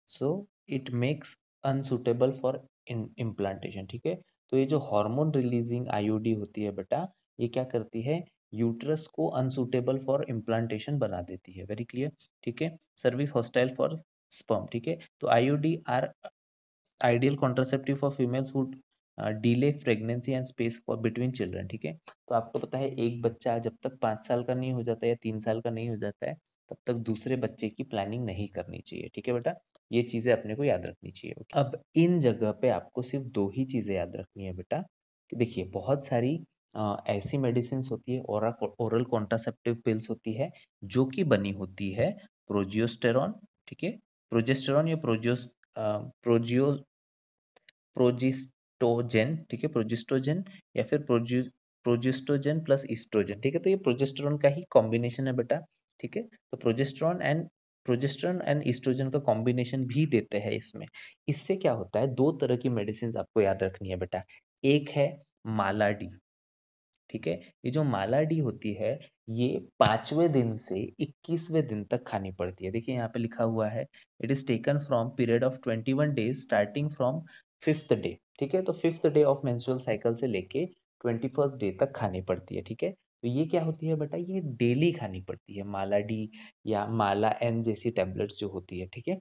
so it makes unsuitable for implantation. ठीक है, तो ये जो हार्मोन रिलीजिंग आईयूडी होती है बेटा, ये क्या करती है, यूट्रस को अनसुटेबल फॉर इम्प्लांटेशन बना देती है। Very clear. ठीक है, सर्विस हॉस्टाइल फॉर स्पर्म। ठीक है, तो IUD are ideal contraceptive for females who delay pregnancy and space for between children. ठीक है, तो आपको पता है एक बच्चा जब तक 5 साल का नहीं हो जाता या 3 साल का नहीं हो जाता है, तब तक दूसरे बच्चे की प्लानिंग नहीं करनी चाहिए। ठीक है बेटा, ये चीजें अपने को याद रखनी चाहिए। अब इन जगह पे आपको सिर्फ दो ही चीजें याद रखनी है बेटा, कि देखिए बहुत सारी ऐसी मेडिसिन होती है, ओरल कॉन्ट्रासेप्टिव पिल्स होती है जो कि बनी होती है प्रोजियोस्टेरॉन, ठीक है, प्रोजेस्टेरॉन या प्रोजियो प्रोजिस्टोजेन, ठीक है, प्रोजिस्टोजेन या फिर प्रोजिस्टोजेन प्लस ईस्ट्रोजन। ठीक है, तो ये प्रोजेस्टेरॉन का ही कॉम्बिनेशन है बेटा। ठीक है, तो प्रोजेस्टेरॉन एंड ईस्ट्रोजन का कॉम्बिनेशन भी देते हैं इसमें। इससे क्या होता है, दो तरह की मेडिसिन आपको याद रखनी है बेटा, एक है मालाडी। ठीक है, ये जो मालाडी होती है, ये 5वें दिन से 21वें दिन तक खानी पड़ती है। देखिए यहाँ पे लिखा हुआ है, it is taken from period of 21 days starting from 5th day. ठीक है, तो 5th day of menstrual cycle से लेके 21st डे तक खानी पड़ती है। ठीक है, तो ये क्या होती है बेटा, ये डेली खानी पड़ती है मालाडी या माला एन जैसी टेबलेट्स जो होती है। ठीक है,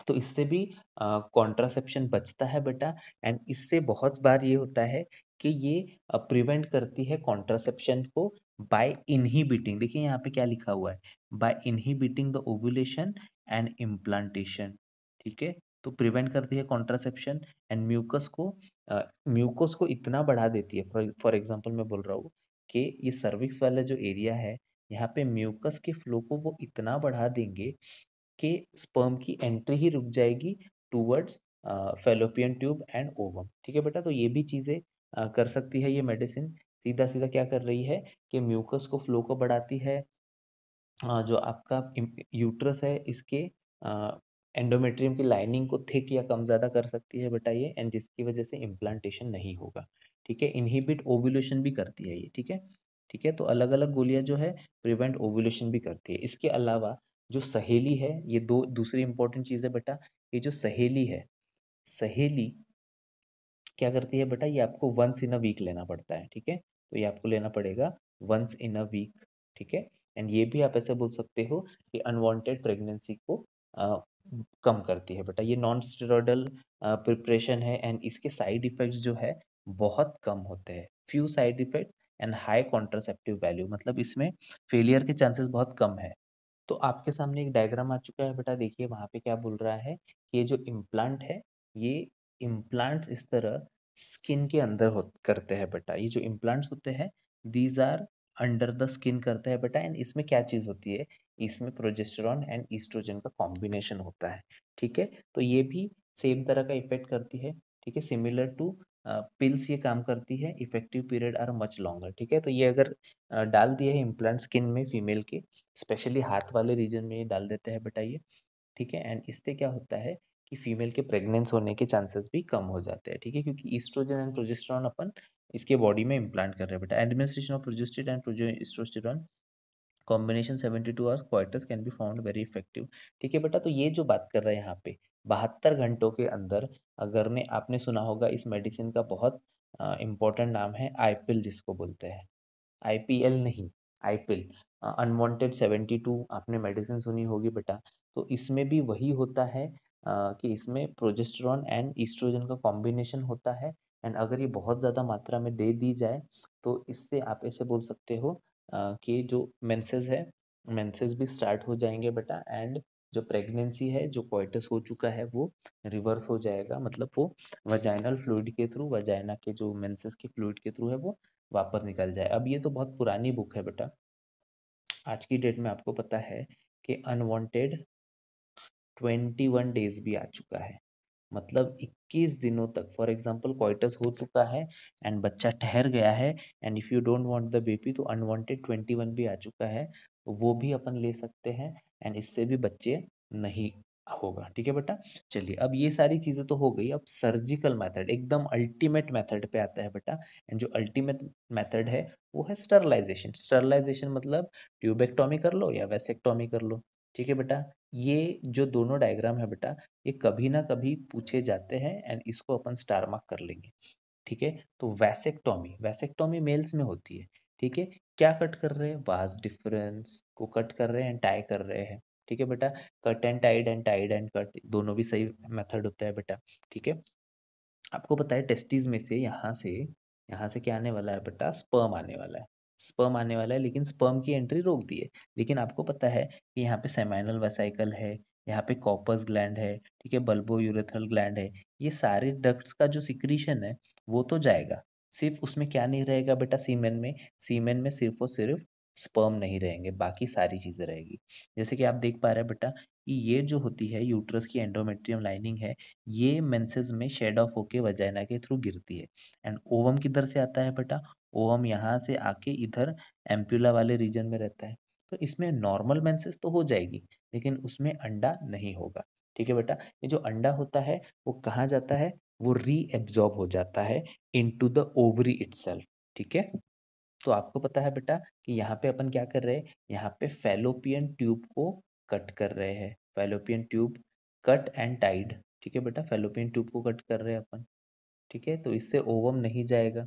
तो इससे भी कॉन्ट्रासेप्शन बचता है बेटा, एंड इससे बहुत बार ये होता है कि ये प्रिवेंट करती है कॉन्ट्रासेप्शन को बाय इनहिबिटिंग। देखिए यहाँ पे क्या लिखा हुआ है, by inhibiting the ovulation and implantation. ठीक है, तो प्रिवेंट करती है कॉन्ट्रासेप्शन एंड म्यूकस को इतना बढ़ा देती है, फॉर एग्जांपल मैं बोल रहा हूँ कि ये सर्विक्स वाला जो एरिया है, यहाँ पे म्यूकस के फ्लो को वो इतना बढ़ा देंगे कि स्पर्म की एंट्री ही रुक जाएगी towards fallopian tube and ovum. ठीक है बेटा, तो ये भी चीज़ें कर सकती है ये मेडिसिन। सीधा-सीधा क्या कर रही है कि म्यूकस को फ्लो को बढ़ाती है। जो आपका यूट्रस है इसके एंडोमेट्रियम की लाइनिंग को थिक या कम ज़्यादा कर सकती है बेटा ये, एंड जिसकी वजह से इम्प्लांटेशन नहीं होगा। ठीक है, इनहिबिट ओव्यूलेशन भी करती है ये। ठीक है, ठीक है, तो अलग अलग गोलियां जो है प्रिवेंट ओव्यूलेशन भी करती है। इसके अलावा जो सहेली है, ये दो दूसरी इंपॉर्टेंट चीज़ है बेटा। ये जो सहेली है, सहेली क्या करती है बेटा, ये आपको वंस इन अ वीक लेना पड़ता है। ठीक है, तो ये आपको लेना पड़ेगा वंस इन अ वीक। ठीक है, एंड ये भी आप ऐसे बोल सकते हो कि अनवांटेड प्रेगनेंसी को अ, कम करती है बेटा। ये नॉन स्टेरॉयडल प्रिपरेशन है, एंड इसके साइड इफेक्ट्स जो है बहुत कम होते हैं। Few side effects and high contraceptive value, मतलब इसमें फेलियर के चांसेस बहुत कम है। तो आपके सामने एक डायग्राम आ चुका है बेटा, देखिए वहाँ पे क्या बोल रहा है कि ये जो इम्प्लांट है, ये इम्प्लांट्स इस तरह स्किन के अंदर हो करते हैं बेटा। ये जो इम्प्लांट्स होते हैं, these are under the skin करते हैं बेटा। एंड इसमें क्या चीज़ होती है, इसमें प्रोजेस्टेरॉन एंड ईस्ट्रोजन का कॉम्बिनेशन होता है। ठीक है, तो ये भी सेम तरह का इफेक्ट करती है। ठीक है, सिमिलर टू पिल्स ये काम करती है। Effective period are much longer. ठीक है, तो ये अगर डाल दिए है इम्प्लांट स्किन में फीमेल के, स्पेशली हाथ वाले रीजन में ये डाल देते हैं बेटा ये। ठीक है, एंड इससे क्या होता है कि फीमेल के प्रेग्नेंस होने के चांसेस भी कम हो जाते हैं। ठीक है, क्योंकि ईस्ट्रोजन एंड प्रोजेस्टेरॉन अपन इसके बॉडी में इम्प्लांट कर रहे हैं बेटा। Administration of progestogen and progesterone combination 72 hours quarters can be found very effective. ठीक है बेटा, तो ये जो बात कर रहे हैं यहाँ पे 72 घंटों के अंदर, अगर ने आपने सुना होगा इस मेडिसिन का बहुत इंपॉर्टेंट नाम है आईपिल, जिसको बोलते हैं। आईपीएल नहीं, आईपिल, अनवांटेड 72 आपने मेडिसिन सुनी होगी बेटा। तो इसमें भी वही होता है कि इसमें प्रोजेस्टेरॉन एंड ईस्ट्रोजन का कॉम्बिनेशन होता है। एंड अगर ये बहुत ज़्यादा मात्रा में दे दी जाए तो इससे आप ऐसे बोल सकते हो कि जो मेंसेस है, मेंसेस भी स्टार्ट हो जाएंगे बेटा। एंड जो प्रेगनेंसी है, जो कोइटस हो चुका है, वो रिवर्स हो जाएगा। मतलब वो वजाइनल फ्लूइड के थ्रू, वजाइना के जो मेंसेस के फ्लूइड के थ्रू है, वो वापस निकल जाए। अब ये तो बहुत पुरानी बुक है बेटा। आज की डेट में आपको पता है कि अनवांटेड 21 डेज भी आ चुका है। मतलब 21 दिनों तक, फॉर एग्जांपल कोइटस हो चुका है एंड बच्चा ठहर गया है, and if you don't want the baby, तो अनवांटेड 21 भी आ चुका है, वो भी अपन ले सकते हैं। एंड इससे भी बच्चे नहीं होगा। ठीक है बेटा, चलिए अब ये सारी चीजें तो हो गई। अब सर्जिकल मेथड, एकदम अल्टीमेट मेथड पे आता है बेटा। एंड जो अल्टीमेट मेथड है वो है स्टरलाइजेशन। स्टरलाइजेशन मतलब ट्यूबेक्टोमी कर लो या वैसेक्टोमी कर लो। ठीक है बेटा, ये जो दोनों डायग्राम है बेटा, ये कभी ना कभी पूछे जाते हैं, एंड इसको अपन स्टार मार्क कर लेंगे। ठीक है, तो वैसेक्टोमी, वैसेक्टोमी मेल्स में होती है। ठीक है, क्या कट कर रहे हैं, वास डिफरेंस को कट कर रहे हैं, टाई कर रहे हैं। ठीक है बेटा, cut and tied and tied and cut दोनों भी सही मेथड होता है बेटा। ठीक है, आपको पता है टेस्टिस में से यहाँ से क्या आने वाला है बेटा, स्पर्म आने वाला है। स्पर्म आने वाला है, लेकिन स्पर्म की एंट्री रोक दी है। लेकिन आपको पता है कि यहाँ पे सेमाइनल वेसाइकल है, यहाँ पे कॉर्पस ग्लैंड है, ठीक है, बल्बो यूरेथ्रल ग्लैंड है। ये सारे डक्ट्स का जो सिक्रीशन है वो तो जाएगा। सिर्फ उसमें क्या नहीं रहेगा बेटा, सीमेन में, सीमेन में सिर्फ और सिर्फ स्पर्म नहीं रहेंगे, बाकी सारी चीजें रहेगी। जैसे कि आप देख पा रहे हैं बेटा कि ये जो होती है यूट्रस की एंडोमेट्रियम लाइनिंग है, ये मेंसेस में शेड ऑफ होके वजाइना के थ्रू गिरती है। एंड ओवम किधर से आता है बेटा, ओवम यहाँ से आके इधर एम्प्यूला वाले रीजन में रहता है। तो इसमें नॉर्मल मेंसेस तो हो जाएगी, लेकिन उसमें अंडा नहीं होगा। ठीक है बेटा, ये जो अंडा होता है वो कहाँ जाता है, वो रीएब्जॉर्ब हो जाता है इनटू द ओवरी इटसेल्फ। ठीक है, तो आपको पता है बेटा कि यहाँ पे अपन क्या कर रहे हैं, यहाँ पे फैलोपियन ट्यूब को कट कर रहे हैं। Fallopian tube cut and tied. ठीक है बेटा, फैलोपियन ट्यूब को कट कर रहे हैं अपन। ठीक है, तो इससे ओवम नहीं जाएगा।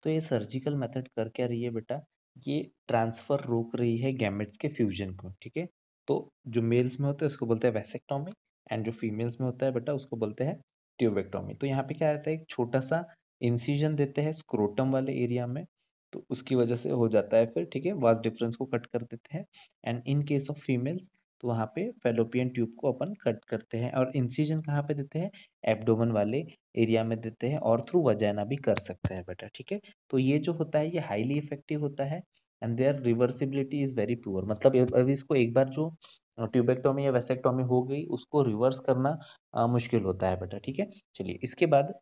तो ये सर्जिकल मेथड कर क्या रही है बेटा, ये ट्रांसफर रोक रही है गैमेट्स के फ्यूजन को। ठीक है, तो जो मेल्स में होता है उसको बोलते हैं वैसेक्टोमी, एंड जो फीमेल्स में होता है बेटा उसको बोलते हैं ट्यूबेक्टोमी। तो यहाँ पे क्या रहता है, एक छोटा सा इंसिजन देते हैं स्क्रोटम वाले एरिया में, तो उसकी वजह से हो जाता है फिर। ठीक है, वास डिफरेंस को कट कर देते हैं। And in case of females, तो वहाँ पे फेलोपियन ट्यूब को अपन कट करते हैं। और इंसिजन कहाँ पे देते हैं, एब्डोमेन वाले एरिया में देते हैं, और थ्रू वजाइना भी कर सकते हैं बेटा। ठीक है, तो ये जो होता है ये हाईली इफेक्टिव होता है, and there reversibility is very poor. मतलब अभी इसको एक बार जो ट्यूबेक्टोमी या वैसेक्टोमी हो गई, उसको रिवर्स करना मुश्किल होता है बेटा। ठीक है, चलिए इसके बाद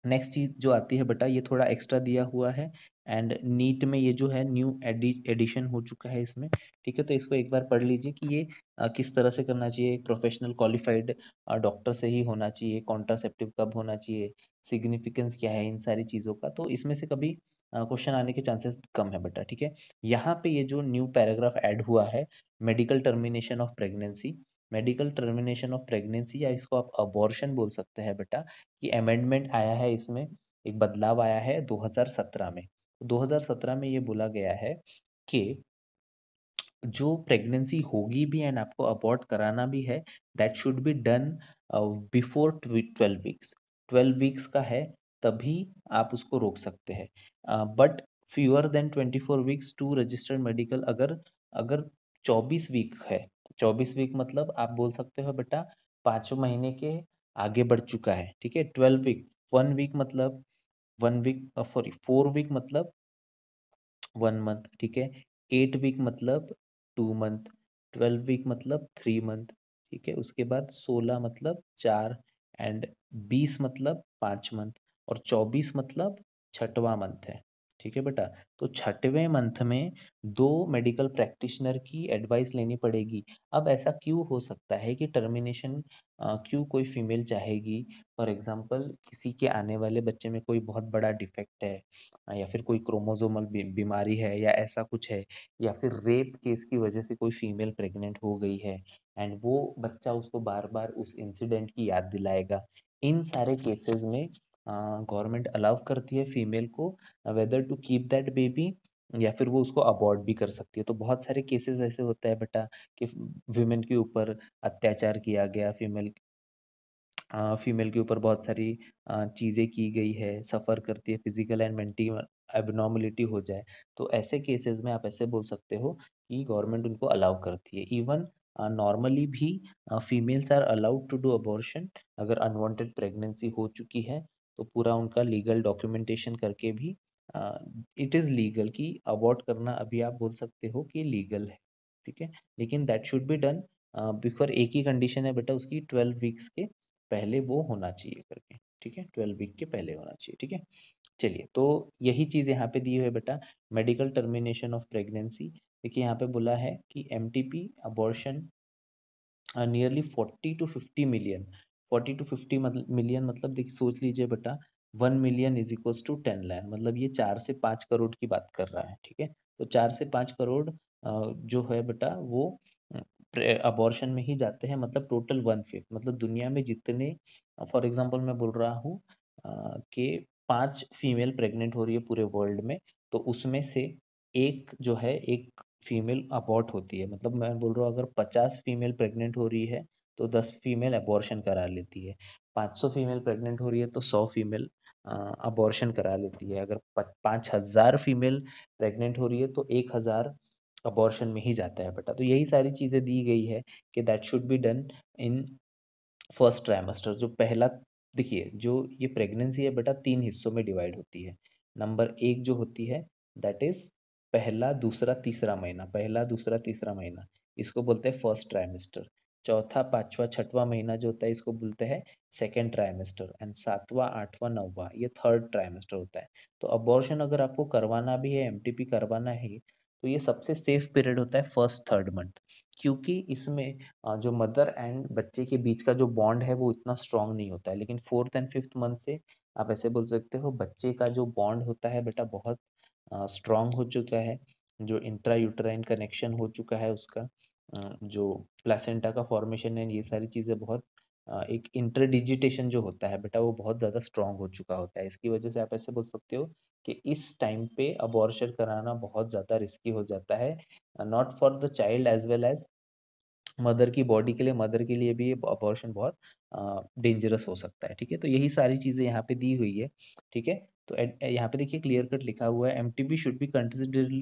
नेक्स्ट चीज़ जो आती है बेटा, ये थोड़ा एक्स्ट्रा दिया हुआ है एंड नीट में ये जो है न्यू एडिशन हो चुका है इसमें, ठीक है। तो इसको एक बार पढ़ लीजिए कि ये किस तरह से करना चाहिए। एक प्रोफेशनल क्वालिफाइड डॉक्टर से ही होना चाहिए, कॉन्ट्रासेप्टिव कब होना चाहिए, सिग्निफिकेंस क्या है इन सारी चीज़ों का। तो इसमें से कभी क्वेश्चन आने के चांसेस कम है बेटा, ठीक है। यहाँ पे ये जो न्यू पैराग्राफ ऐड हुआ है, medical termination of pregnancy, medical termination of pregnancy या इसको आप अबॉर्शन बोल सकते हैं बेटा, कि अमेंडमेंट आया है इसमें, एक बदलाव आया है 2017 में। 2017 में ये बोला गया है कि जो प्रेगनेंसी होगी भी एंड आपको अबॉर्ट कराना भी है, that should be done before 12 weeks. 12 weeks का है तभी आप उसको रोक सकते हैं, but fewer than 24 weeks to registered medical, अगर अगर 24 वीक है, 24 वीक मतलब आप बोल सकते हो बेटा 5 महीने के आगे बढ़ चुका है, ठीक है। 12 वीक, 1 वीक मतलब 1 वीक, सॉरी 4 वीक मतलब 1 मंथ, ठीक है। 8 वीक मतलब 2 मंथ, 12 वीक मतलब 3 मंथ, ठीक है। उसके बाद 16 मतलब 4, एंड 20 मतलब 5 मंथ, और 24 मतलब छठवां मंथ है, ठीक है बेटा। तो छठवें मंथ में दो मेडिकल प्रैक्टिशनर की एडवाइस लेनी पड़ेगी। अब ऐसा क्यों हो सकता है कि टर्मिनेशन क्यों कोई फीमेल चाहेगी? फॉर एग्जांपल किसी के आने वाले बच्चे में कोई बहुत बड़ा डिफेक्ट है, या फिर कोई क्रोमोसोमल बीमारी है, या ऐसा कुछ है, या फिर रेप केस की वजह से कोई फीमेल प्रेग्नेंट हो गई है एंड वो बच्चा उसको बार बार उस इंसिडेंट की याद दिलाएगा। इन सारे केसेस में गवर्नमेंट अलाउ करती है फीमेल को whether to keep that baby, या फिर वो उसको अबॉर्ट भी कर सकती है। तो बहुत सारे केसेस ऐसे होता है बेटा कि विमेन के ऊपर अत्याचार किया गया, फीमेल के ऊपर बहुत सारी चीज़ें की गई है, सफ़र करती है, फिजिकल एंड मेंटल एबनॉर्मलिटी हो जाए, तो ऐसे केसेस में आप ऐसे बोल सकते हो कि गवर्नमेंट उनको अलाउ करती है। इवन नॉर्मली भी females are allowed to do abortion, अगर अनवांटेड प्रेगनेंसी हो चुकी है तो पूरा उनका लीगल डॉक्यूमेंटेशन करके भी इट इज़ लीगल कि अबॉर्ट करना अभी आप बोल सकते हो कि लीगल है, ठीक है। लेकिन that should be done before, एक ही कंडीशन है बेटा उसकी, 12 वीक्स के पहले वो होना चाहिए करके, ठीक है। 12 वीक के पहले होना चाहिए, ठीक है। चलिए, तो यही चीज़ यहाँ पे दी हुई है बेटा, मेडिकल टर्मिनेशन ऑफ प्रेगनेंसी। देखिए यहाँ पे बोला है कि MTP abortion nearly 40 to 50 million, 40 to 50 million मतलब देखिए सोच लीजिए बेटा, 1 million is equals to 10 lakh, मतलब ये 4 से 5 करोड़ की बात कर रहा है, ठीक है। तो 4 से 5 करोड़ जो है बेटा वो अबॉर्शन में ही जाते हैं, मतलब टोटल 1/5, मतलब दुनिया में जितने, फॉर एग्जांपल मैं बोल रहा हूँ कि 5 फीमेल प्रेग्नेंट हो रही है पूरे वर्ल्ड में, तो उसमें से एक जो है एक फीमेल अबॉर्ट होती है। मतलब मैं बोल रहा हूँ अगर 50 फीमेल प्रेग्नेंट हो रही है तो 10 फीमेल अबॉर्शन करा लेती है, 500 फीमेल प्रेग्नेंट हो रही है तो 100 फीमेल अबॉर्शन करा लेती है, अगर 5000 फीमेल प्रेग्नेंट हो रही है तो 1000 अबॉर्शन में ही जाता है बेटा। तो यही सारी चीज़ें दी गई है कि that should be done in first trimester. जो पहला, देखिए जो ये प्रेगनेंसी है बेटा 3 हिस्सों में डिवाइड होती है। नंबर 1 जो होती है दैट इज पहला दूसरा तीसरा महीना, पहला दूसरा तीसरा महीना, इसको बोलते हैं फर्स्ट ट्राइमेस्टर। चौथा पांचवा छठवां महीना जो होता है इसको बोलते हैं सेकेंड ट्राइमेस्टर, एंड सातवां आठवां नौवां ये थर्ड ट्राइमेस्टर होता है। तो अबॉर्शन अगर आपको करवाना भी है, एमटीपी करवाना है, तो ये सबसे सेफ पीरियड होता है फर्स्ट थर्ड मंथ, क्योंकि इसमें जो मदर एंड बच्चे के बीच का जो बॉन्ड है वो इतना स्ट्रांग नहीं होता है। लेकिन फोर्थ एंड फिफ्थ मंथ से आप ऐसे बोल सकते हो बच्चे का जो बॉन्ड होता है बेटा बहुत स्ट्रांग हो चुका है, जो इंट्रा यूटराइन कनेक्शन हो चुका है उसका, जो प्लेसेंटा का फॉर्मेशन है, ये सारी चीज़ें बहुत एक इंटरडिजिटेशन जो होता है बेटा वो बहुत ज़्यादा स्ट्रांग हो चुका होता है। इसकी वजह से आप ऐसे बोल सकते हो कि इस टाइम पे अबॉर्शन कराना बहुत ज़्यादा रिस्की हो जाता है, not for the child as well as mother की बॉडी के लिए, मदर के लिए भी अबॉर्शन बहुत डेंजरस हो सकता है, ठीक है। तो यही सारी चीज़ें यहाँ पे दी हुई है, ठीक है। तो यहाँ पे देखिए क्लियर कट लिखा हुआ है, MTP should be considered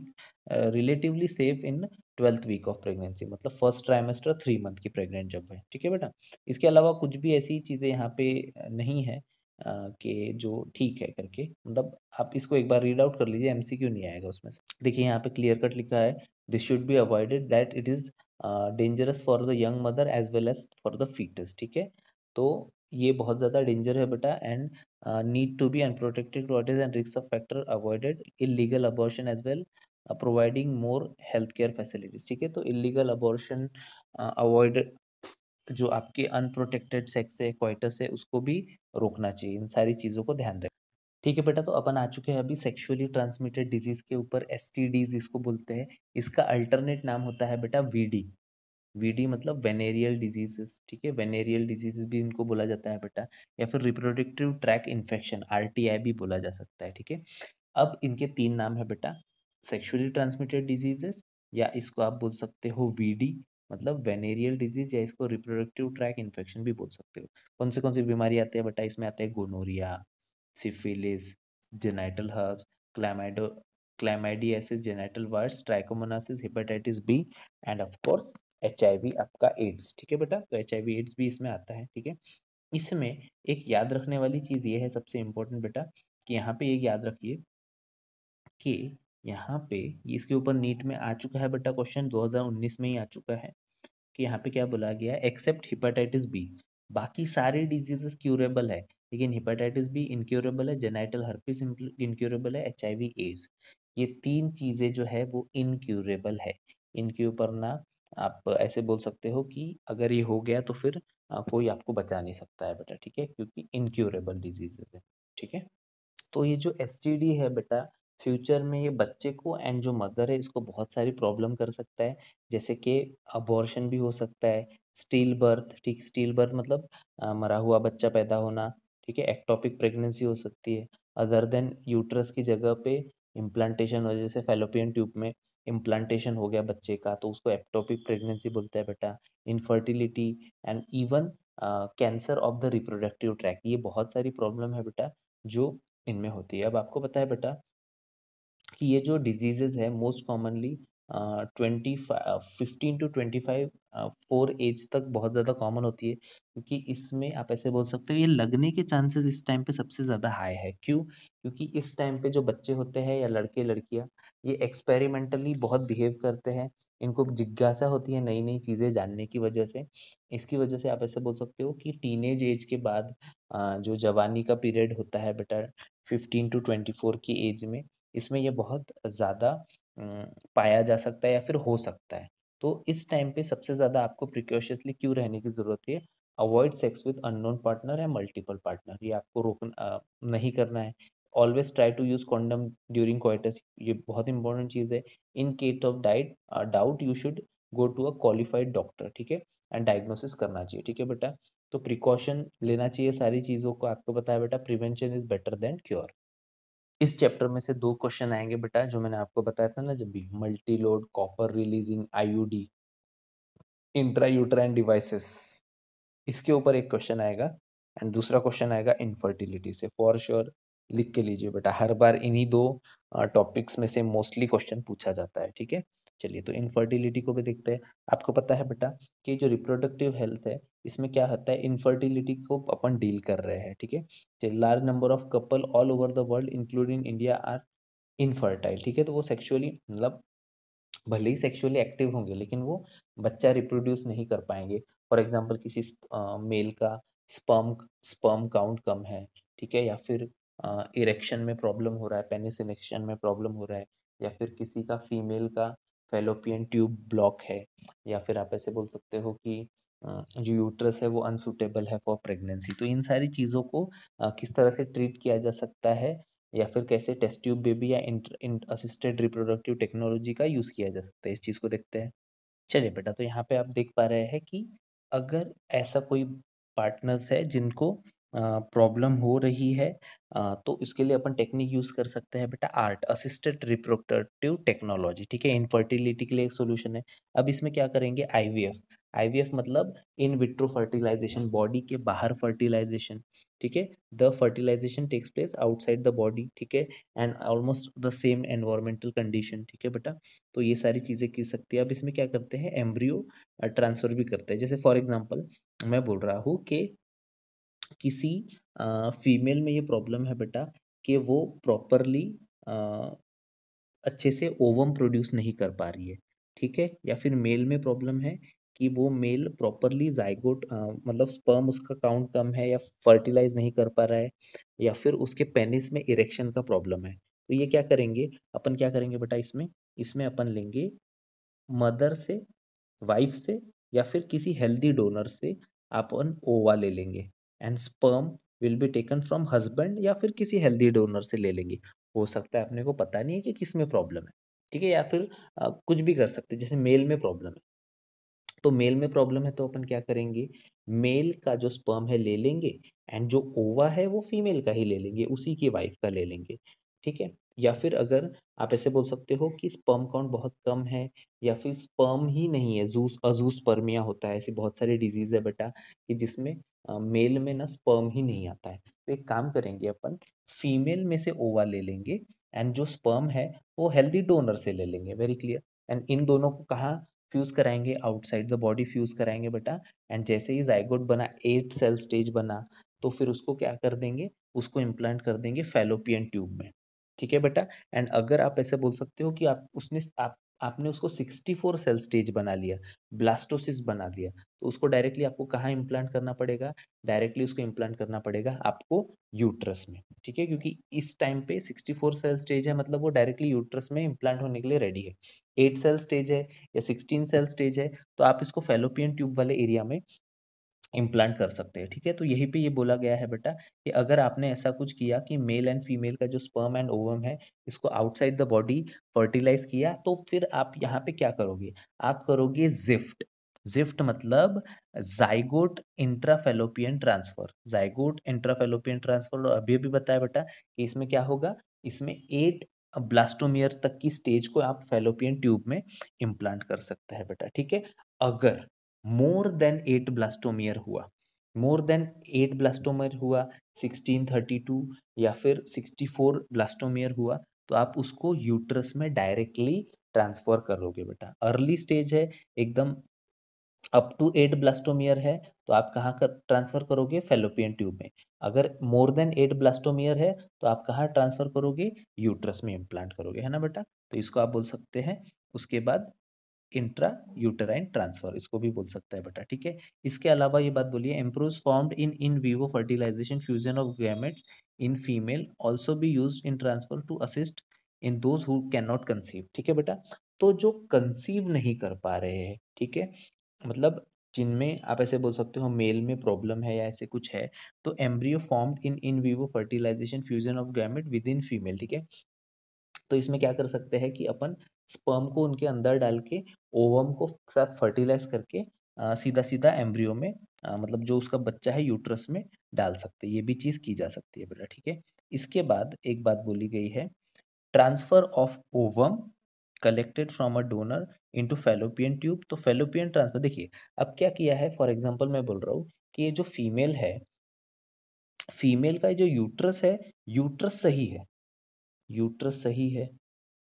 relatively safe in 12th week of pregnancy, मतलब फर्स्ट ट्राइमेस्टर 3 मंथ की प्रेग्नेंट जब है, ठीक है बेटा। इसके अलावा कुछ भी ऐसी चीज़ें यहाँ पे नहीं है कि जो ठीक है करके, मतलब आप इसको एक बार रीड आउट कर लीजिए, एमसीक्यू नहीं आएगा उसमें से। देखिए यहाँ पे क्लियर कट लिखा है, this should be avoided that it is dangerous for the young mother as well as for the foetus, ठीक है। तो ये बहुत ज़्यादा डेंजर है बेटा, and need to be unprotected daughters and risks of factor avoided, illegal abortion as well, providing more healthcare facilities. ठीक है, तो illegal abortion अवॉइड, जो आपके अनप्रोटेक्टेड सेक्स है, कोइटस है, उसको भी रोकना चाहिए। इन सारी चीज़ों को ध्यान रखें। ठीक है बेटा, तो अपन आ चुके हैं अभी सेक्सुअली ट्रांसमिटेड डिजीज के ऊपर, एसटीडीज इसको बोलते हैं। इसका अल्टरनेट नाम होता है बेटा वीडी। वीडी मतलब वेनेरियल डिजीजेस, ठीक है, वेनेरियल डिजीजेस भी इनको बोला जाता है बेटा, या फिर रिप्रोडक्टिव ट्रैक इन्फेक्शन, आरटीआई भी बोला जा सकता है। ठीक है, अब इनके तीन नाम है बेटा, सेक्सुअली ट्रांसमिटेड डिजीजेस, या इसको आप बोल सकते हो वीडी मतलब वेनेरियल डिजीज, या इसको रिप्रोडक्टिव ट्रैक इन्फेक्शन भी बोल सकते हो। कौन सी बीमारी आती है बेटा इसमें? आते हैं gonorrhoea, syphilis, genital herpes, chlamydia chlamydiasis, genital virus, trichomoniasis, hepatitis B, and of course HIV, आपका एड्स। ठीक है बेटा, तो एचआईवी एड्स भी इसमें आता है। ठीक है, इसमें एक याद रखने वाली चीज ये है सबसे इम्पोर्टेंट बेटा, कि यहाँ पे ये याद रखिए कि यहाँ पे इसके ऊपर नीट में आ चुका है बेटा, क्वेश्चन 2019 में ही आ चुका है, कि यहाँ पे क्या बोला गया है, एक्सेप्ट हिपेटाइटिस बी, बाकी सारी डिजीजेस क्यूरेबल है, लेकिन हिपेटाइटिस बी इनक्यूरेबल है, जेनाइटल हर्पिस इनक्यूरेबल है, एचआईवी एड्स, ये तीन चीजें जो है वो इनक्यूरेबल है। इनके ऊपर ना आप ऐसे बोल सकते हो कि अगर ये हो गया तो फिर कोई आपको बचा नहीं सकता है बेटा। ठीक है, क्योंकि इनक्यूरेबल डिजीजेस है। ठीक है, तो ये जो एसटीडी है बेटा, फ्यूचर में ये बच्चे को एंड जो मदर है इसको बहुत सारी प्रॉब्लम कर सकता है, जैसे कि अबॉर्शन भी हो सकता है, स्टील बर्थ, ठीक, स्टील बर्थ मतलब मरा हुआ बच्चा पैदा होना, ठीक है, एक्टोपिक प्रेगनेंसी हो सकती है, अदर देन यूट्रस की जगह पे इम्प्लांटेशन हो, जैसे फैलोपियन ट्यूब में इम्प्लांटेशन हो गया बच्चे का, तो उसको एक्टोपिक प्रेगनेंसी बोलते हैं बेटा, infertility, and even cancer of the reproductive tract, ये बहुत सारी प्रॉब्लम है बेटा जो इनमें होती है। अब आपको पता है बेटा कि ये जो डिजीजेज है most commonly 15 to 25 for age तक बहुत ज़्यादा कॉमन होती है, क्योंकि इसमें आप ऐसे बोल सकते हो ये लगने के चांसेस इस टाइम पे सबसे ज़्यादा हाई है। क्यों? क्योंकि इस टाइम पे जो बच्चे होते हैं या लड़के लड़कियां, ये एक्सपेरिमेंटली बहुत बिहेव करते हैं, इनको जिज्ञासा होती है नई नई चीज़ें जानने की वजह से। इसकी वजह से आप ऐसे बोल सकते हो कि टीनेज एज के बाद जो जवानी का पीरियड होता है बेटा 15 to 24 की एज में, इसमें ये बहुत ज़्यादा पाया जा सकता है या फिर हो सकता है। तो इस टाइम पे सबसे ज़्यादा आपको प्रिकॉशसली क्यों रहने की ज़रूरत है? Avoid sex with unknown partner या मल्टीपल पार्टनर, ये आपको नहीं करना है। Always try to use condom during coitus, ये बहुत इंपॉर्टेंट चीज़ है। In case of doubt you should go to a qualified doctor, ठीक है, एंड डायग्नोसिस करना चाहिए। ठीक है बेटा, तो प्रिकॉशन लेना चाहिए सारी चीज़ों को। आपको पता है बेटा prevention is better than cure. इस चैप्टर में से 2 क्वेश्चन आएँगे बेटा, जो मैंने आपको बताया था ना, जब भी multi load copper releasing IUD intrauterine devices, इसके ऊपर एक क्वेश्चन आएगा, एंड दूसरा क्वेश्चन आएगा इनफर्टिलिटी से। फॉर श्योर लिख के लीजिए बेटा, हर बार इन्हीं 2 टॉपिक्स में से मोस्टली क्वेश्चन पूछा जाता है। ठीक है, चलिए तो इनफर्टिलिटी को भी देखते हैं। आपको पता है बेटा कि जो रिप्रोडक्टिव हेल्थ है, इसमें क्या होता है, इनफर्टिलिटी को अपन डील कर रहे हैं। ठीक है, large number of couple all over the world including India are infertile. ठीक है, तो वो सेक्सुअली मतलब भले ही सेक्सुअली एक्टिव होंगे, लेकिन वो बच्चा रिप्रोड्यूस नहीं कर पाएंगे। फॉर एग्जांपल किसी मेल का स्पर्म स्पर्म काउंट कम है, ठीक है, या फिर इरेक्शन में प्रॉब्लम हो रहा है, पेनिस इरेक्शन में प्रॉब्लम हो रहा है, या फिर किसी का फीमेल का फेलोपियन ट्यूब ब्लॉक है, या फिर आप ऐसे बोल सकते हो कि जो यूट्रस है वो अनसुटेबल है फॉर प्रेगनेंसी। तो इन सारी चीज़ों को किस तरह से ट्रीट किया जा सकता है, या फिर कैसे टेस्ट ट्यूब बेबी या असिस्टेड रिप्रोडक्टिव टेक्नोलॉजी का यूज़ किया जा सकता है, इस चीज़ को देखते हैं। चलिए बेटा, तो यहाँ पे आप देख पा रहे हैं कि अगर ऐसा कोई पार्टनर्स है जिनको प्रॉब्लम हो रही है, तो इसके लिए अपन टेक्निक यूज़ कर सकते हैं बेटा, आर्ट असिस्टेड रिप्रोडक्टिव टेक्नोलॉजी। ठीक है, इनफर्टिलिटी के लिए एक सॉल्यूशन है। अब इसमें क्या करेंगे, आईवीएफ। आईवीएफ मतलब इन विट्रो फर्टिलाइजेशन, बॉडी के बाहर फर्टिलाइजेशन। ठीक है, the fertilization takes place outside the body, ठीक है, and almost the same environmental condition. ठीक है बेटा, तो ये सारी चीज़ें की सकती है। अब इसमें क्या करते हैं, एम्ब्रियो ट्रांसफ़र भी करते हैं। जैसे फॉर एग्जांपल मैं बोल रहा हूँ कि किसी फीमेल में ये प्रॉब्लम है बेटा कि वो प्रॉपरली अच्छे से ओवम प्रोड्यूस नहीं कर पा रही है, ठीक है, या फिर मेल में प्रॉब्लम है कि वो मेल प्रॉपरली ज़ायगोट मतलब स्पर्म उसका काउंट कम है या फर्टिलाइज़ नहीं कर पा रहा है या फिर उसके पेनिस में इरेक्शन का प्रॉब्लम है। तो ये क्या करेंगे, अपन क्या करेंगे बेटा इसमें, इसमें अपन लेंगे मदर से, वाइफ से या फिर किसी हेल्दी डोनर से अपन ओवा ले लेंगे and sperm will be taken from husband या फिर किसी हेल्दी डोनर से ले लेंगे। हो सकता है अपने को पता नहीं है कि किस में प्रॉब्लम है, ठीक है, या फिर कुछ भी कर सकते हैं, जैसे मेल में प्रॉब्लम है तो मेल में प्रॉब्लम है तो अपन क्या करेंगे, मेल का जो स्पर्म है ले लेंगे एंड जो ओवा है वो फीमेल का ही ले लेंगे, उसी की वाइफ का ले लेंगे, ठीक है। या फिर अगर आप ऐसे बोल सकते हो कि स्पर्म काउंट बहुत कम है या फिर स्पर्म ही नहीं है, जूस अजूस्पर्मिया होता है, ऐसी बहुत सारी डिजीज है बेटा कि जिसमें मेल में ना स्पर्म ही नहीं आता है। तो एक काम करेंगे अपन, फीमेल में से ओवा ले लेंगे एंड जो स्पर्म है वो हेल्दी डोनर से ले लेंगे, वेरी क्लियर। एंड इन दोनों को कहाँ फ्यूज कराएंगे, आउटसाइड द बॉडी फ्यूज कराएंगे बेटा। एंड जैसे ही जाइगोट बना, 8 सेल स्टेज बना, तो फिर उसको क्या कर देंगे, उसको इम्प्लांट कर देंगे फैलोपियन ट्यूब में, ठीक है बेटा। एंड अगर आप ऐसे बोल सकते हो कि आपने उसको 64 सेल स्टेज बना लिया, ब्लास्टोसिस बना दिया, तो उसको डायरेक्टली आपको कहाँ इम्प्लांट करना पड़ेगा, डायरेक्टली उसको इम्प्लांट करना पड़ेगा आपको यूट्रस में, ठीक है, क्योंकि इस टाइम पे 64 सेल स्टेज है, मतलब वो डायरेक्टली यूट्रस में इम्प्लांट होने के लिए रेडी है। 8 सेल स्टेज है या 16 सेल स्टेज है तो आप इसको फैलोपियन ट्यूब वाले एरिया में इम्प्लांट कर सकते हैं, ठीक है। तो यहीं पे ये बोला गया है बेटा कि अगर आपने ऐसा कुछ किया कि मेल एंड फीमेल का जो स्पर्म एंड ओवम है इसको आउटसाइड द बॉडी फर्टिलाइज किया, तो फिर आप यहाँ पे क्या करोगे, आप करोगे जिफ्ट। जिफ्ट मतलब zygote intrafallopian transfer, zygote intrafallopian transfer. और अभी अभी बताया बेटा कि इसमें क्या होगा, इसमें 8 ब्लास्टोमियर तक की स्टेज को आप फेलोपियन ट्यूब में इम्प्लांट कर सकते हैं बेटा, ठीक है। अगर मोर देन 8 ब्लास्टोमियर हुआ, मोर देन 8 ब्लास्टोमियर हुआ, 1632 या फिर 64 ब्लास्टोमियर हुआ, तो आप उसको यूट्रस में डायरेक्टली ट्रांसफर करोगे बेटा। अर्ली स्टेज है एकदम, अप टू 8 ब्लास्टोमियर है, तो आप कहाँ कर ट्रांसफर करोगे, फेलोपियन ट्यूब में। अगर मोर देन 8 ब्लास्टोमियर है तो आप कहाँ ट्रांसफर करोगे, यूट्रस में इम्प्लांट करोगे, है ना बेटा। तो इसको आप बोल सकते हैं उसके बाद इंट्रा यूटेराइन ट्रांसफर, इसको भी बोल सकता है बेटा, ठीक है। इसके अलावा ये बात बोलिए, embryos formed in vivo fertilization fusion of gametes in female also be used in transfer to assist in those who can not conceive, ठीक है बेटा। तो जो कंसीव नहीं कर पा रहे हैं, ठीक है, मतलब जिनमें आप ऐसे बोल सकते हो मेल में प्रॉब्लम है या ऐसे कुछ है, तो embryo formed in vivo fertilization fusion of gamete within female, ठीक है। तो इसमें क्या कर सकते हैं कि अपन स्पर्म को उनके अंदर डाल के ओवम को साथ फर्टिलाइज करके सीधा सीधा एम्ब्रियो में मतलब जो उसका बच्चा है यूट्रस में डाल सकते हैं, ये भी चीज़ की जा सकती है बेटा, ठीक है। इसके बाद एक बात बोली गई है, transfer of ovum collected from a donor into fallopian tube. तो फैलोपियन ट्रांसफर देखिए, अब क्या किया है, फॉर एग्जांपल मैं बोल रहा हूँ कि ये जो फीमेल है, फीमेल का जो यूट्रस है, यूट्रस सही है, यूट्रस सही है,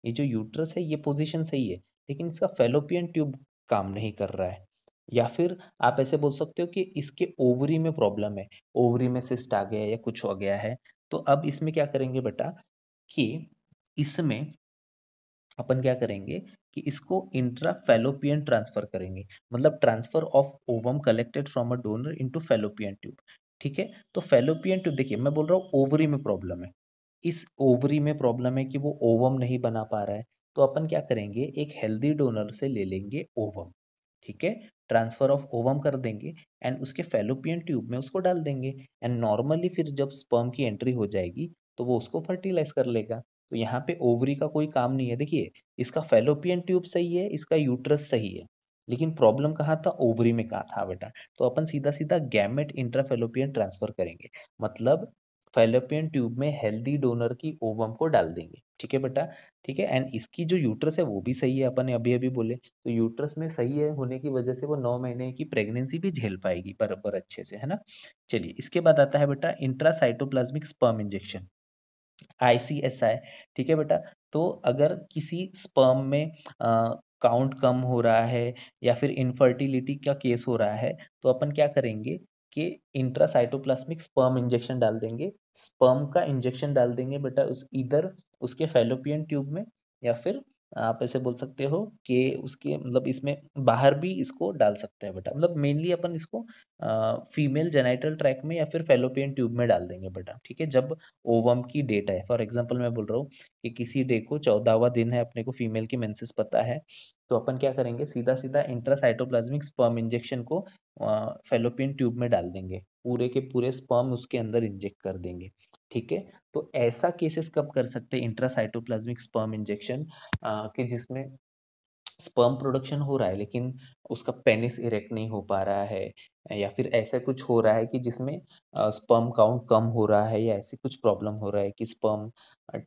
ये जो यूट्रस है ये पोजीशन सही है, लेकिन इसका फैलोपियन ट्यूब काम नहीं कर रहा है। या फिर आप ऐसे बोल सकते हो कि इसके ओवरी में प्रॉब्लम है, ओवरी में सिस्ट आ गया या कुछ हो गया है। तो अब इसमें क्या करेंगे बेटा कि इसमें अपन क्या करेंगे कि इसको इंट्रा फैलोपियन ट्रांसफर करेंगे, मतलब transfer of ovum collected from a donor into fallopian tube, ठीक है। तो फैलोपियन ट्यूब देखिए, मैं बोल रहा हूँ ओवरी में प्रॉब्लम है, इस ओवरी में प्रॉब्लम है कि वो ओवम नहीं बना पा रहा है, तो अपन क्या करेंगे, एक हेल्दी डोनर से ले लेंगे ओवम, ठीक है, ट्रांसफर ऑफ ओवम कर देंगे एंड उसके फैलोपियन ट्यूब में उसको डाल देंगे एंड नॉर्मली फिर जब स्पर्म की एंट्री हो जाएगी तो वो उसको फर्टिलाइज कर लेगा। तो यहाँ पे ओवरी का कोई काम नहीं है, देखिए इसका फैलोपियन ट्यूब सही है, इसका यूट्रस सही है, लेकिन प्रॉब्लम कहाँ था, ओवरी में कहाँ था बेटा। तो अपन सीधा सीधा गैमेट इंट्राफैलोपियन ट्रांसफर करेंगे, मतलब फैलोपियन ट्यूब में हेल्दी डोनर की ओवम को डाल देंगे, ठीक है बेटा, ठीक है। एंड इसकी जो यूट्रस है वो भी सही है, अपन ने अभी अभी बोले, तो यूट्रस में सही है होने की वजह से वो 9 महीने की प्रेगनेंसी भी झेल पाएगी बराबर अच्छे से, है ना। चलिए इसके बाद आता है बेटा इंट्रासाइटोप्लाज्मिक स्पर्म इंजेक्शन, आईसीएसआई, ठीक है बेटा। तो अगर किसी स्पर्म में काउंट कम हो रहा है या फिर इनफर्टिलिटी का केस हो रहा है, तो अपन क्या करेंगे कि इंट्रासाइटोप्लाज्मिक स्पर्म इंजेक्शन डाल देंगे, स्पर्म का इंजेक्शन डाल देंगे बेटा उस इधर उसके फैलोपियन ट्यूब में या फिर आप ऐसे बोल सकते हो कि उसके मतलब इसमें बाहर भी इसको डाल सकते हैं बेटा। मतलब मेनली अपन इसको फीमेल जेनिटल ट्रैक्ट में या फिर फैलोपियन ट्यूब में डाल देंगे बेटा, ठीक है? जब ओवम की डेट है, फॉर एग्जांपल मैं बोल रहा हूँ कि किसी डे को 14वाँ दिन है, अपने को फीमेल की मेंसेस पता है, तो अपन क्या करेंगे, सीधा-सीधा इंट्रासाइटोप्लाज़्मिक स्पर्म इंजेक्शन को फैलोपियन ट्यूब में डाल देंगे। पूरे के पूरे स्पर्म उसके अंदर इंजेक्ट कर देंगे, ठीक है? तो ऐसा केसेस कब कर सकते हैं इंट्रासाइटोप्लाज़्मिक स्पर्म इंजेक्शन, कि जिसमें स्पर्म प्रोडक्शन हो रहा है लेकिन उसका पेनिस इरेक्ट नहीं हो पा रहा है, या फिर ऐसा कुछ हो रहा है कि जिसमें स्पर्म काउंट कम हो रहा है, या ऐसी कुछ प्रॉब्लम हो रहा है कि स्पर्म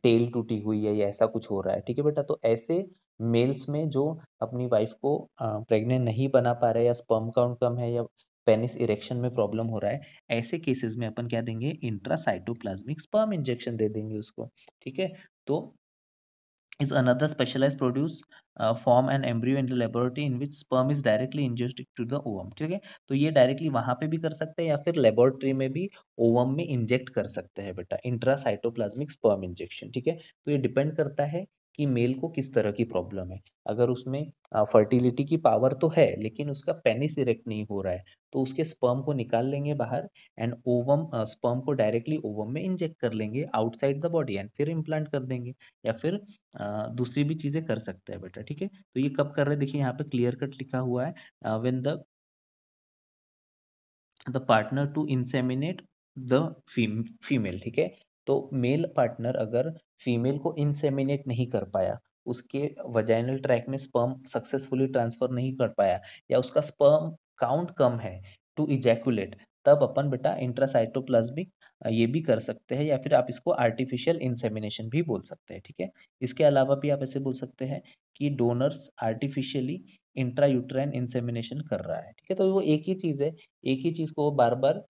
टेल टूटी हुई है या ऐसा कुछ हो रहा है, ठीक है बेटा? तो ऐसे मेल्स में जो अपनी वाइफ को प्रेग्नेंट नहीं बना पा रहे, या स्पर्म काउंट कम है, या पेनिस इरेक्शन में प्रॉब्लम हो रहा है, ऐसे केसेस में अपन क्या देंगे, इंट्रासाइटोप्लाज्मिक स्पर्म इंजेक्शन दे देंगे उसको, ठीक है? तो is another specialized produce form an embryo in the laboratory in which sperm is directly injected to the ovum, ठीक है? तो ये डायरेक्टली वहाँ पे भी कर सकते हैं या फिर लेबोरेटरी में भी ओवम में इंजेक्ट कर सकते हैं बेटा, इंट्रासाइटोप्लाज्मिक स्पर्म इंजेक्शन, ठीक है? तो ये डिपेंड करता है कि मेल को किस तरह की प्रॉब्लम है। अगर उसमें फर्टिलिटी की पावर तो है लेकिन उसका पेनिस इरेक्ट नहीं हो रहा है, तो उसके स्पर्म को निकाल लेंगे बाहर एंड ओवम स्पर्म को डायरेक्टली ओवम में इंजेक्ट कर लेंगे आउटसाइड द बॉडी एंड फिर इम्प्लांट कर देंगे, या फिर दूसरी भी चीज़ें कर सकते हैं बेटा, ठीक है? तो ये कब कर रहे हैं देखिए यहाँ पे क्लियर कट लिखा हुआ है, when the partner to inseminate the female, ठीक है? तो मेल पार्टनर अगर फीमेल को इंसेमिनेट नहीं कर पाया, उसके वजाइनल ट्रैक में स्पर्म सक्सेसफुली ट्रांसफर नहीं कर पाया, या उसका स्पर्म काउंट कम है टू इजैकुलेट, तब अपन बेटा इंट्रासाइटोप्लाज्मिक ये भी कर सकते हैं, या फिर आप इसको आर्टिफिशियल इंसेमिनेशन भी बोल सकते हैं, ठीक है? इसके अलावा भी आप ऐसे बोल सकते हैं कि डोनर्स आर्टिफिशियली इंट्रायूटेराइन इंसेमिनेशन कर रहा है, ठीक है? तो वो एक ही चीज़ है, एक ही चीज़ को वो बार-बार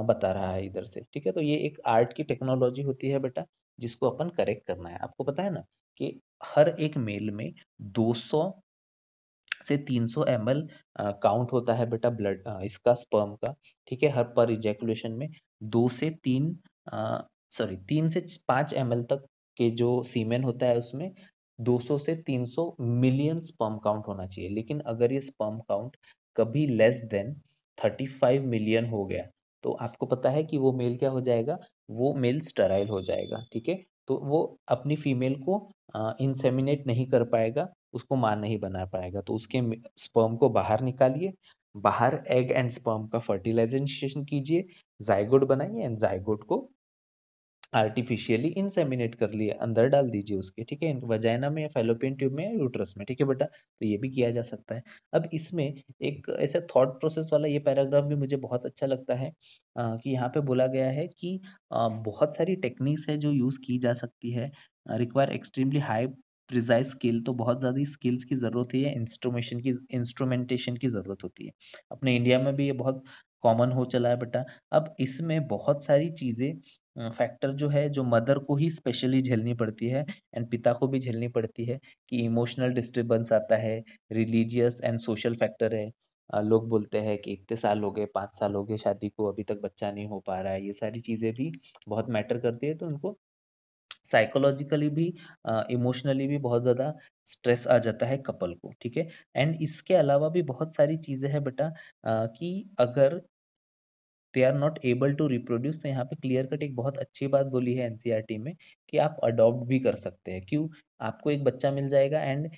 बता रहा है इधर से, ठीक है? तो ये एक आर्ट की टेक्नोलॉजी होती है बेटा, जिसको अपन करेक्ट करना है। आपको पता है ना कि हर एक मेल में 200 से 300 एमएल काउंट होता है बेटा ब्लड इसका स्पर्म का, ठीक है? हर पर इजैकुलेशन में 2 से 3 सॉरी 3 से 5 एमएल तक के जो सीमेन होता है उसमें 200 से 300 मिलियन स्पर्म काउंट होना चाहिए। लेकिन अगर ये स्पर्म काउंट कभी लेस देन 35 मिलियन हो गया, तो आपको पता है कि वो मेल क्या हो जाएगा? वो मेल स्टेराइल हो जाएगा, ठीक है? तो वो अपनी फीमेल को इंसेमिनेट नहीं कर पाएगा, उसको माँ नहीं बना पाएगा। तो उसके स्पर्म को बाहर निकालिए, बाहर एग एंड स्पर्म का फर्टिलाइज़ेशन कीजिए, ज़ायगोट बनाइए एंड ज़ायगोट को आर्टिफिशियली इंसेमिनेट कर लिए, अंदर डाल दीजिए उसके, ठीक है? वजाइना में या फैलोपियन ट्यूब में या यूट्रस में, ठीक है बेटा? तो ये भी किया जा सकता है। अब इसमें एक ऐसा थॉट प्रोसेस वाला ये पैराग्राफ भी मुझे बहुत अच्छा लगता है, कि यहाँ पे बोला गया है कि बहुत सारी टेक्निक्स है जो यूज़ की जा सकती है, require extremely high precise skill, तो बहुत ज़्यादा स्किल्स की ज़रूरत है, इंस्ट्रूमेंटेशन की ज़रूरत होती है। अपने इंडिया में भी ये बहुत कॉमन हो चला है बेटा। अब इसमें बहुत सारी चीज़ें फैक्टर जो है जो मदर को ही स्पेशली झेलनी पड़ती है एंड पिता को भी झेलनी पड़ती है, कि इमोशनल डिस्टर्बेंस आता है, रिलीजियस एंड सोशल फैक्टर है। लोग बोलते हैं कि इतने साल हो गए, 5 साल हो गए शादी को, अभी तक बच्चा नहीं हो पा रहा है। ये सारी चीज़ें भी बहुत मैटर करती है, तो उनको साइकोलॉजिकली भी इमोशनली भी बहुत ज़्यादा स्ट्रेस आ जाता है कपल को, ठीक है? एंड इसके अलावा भी बहुत सारी चीज़ें हैं बेटा, कि अगर they are not able to reproduce, तो यहाँ पे क्लियर कट एक बहुत अच्छी बात बोली है एनसीईआरटी में, कि आप अडॉप्ट भी कर सकते हैं। क्यों? आपको एक बच्चा मिल जाएगा एंड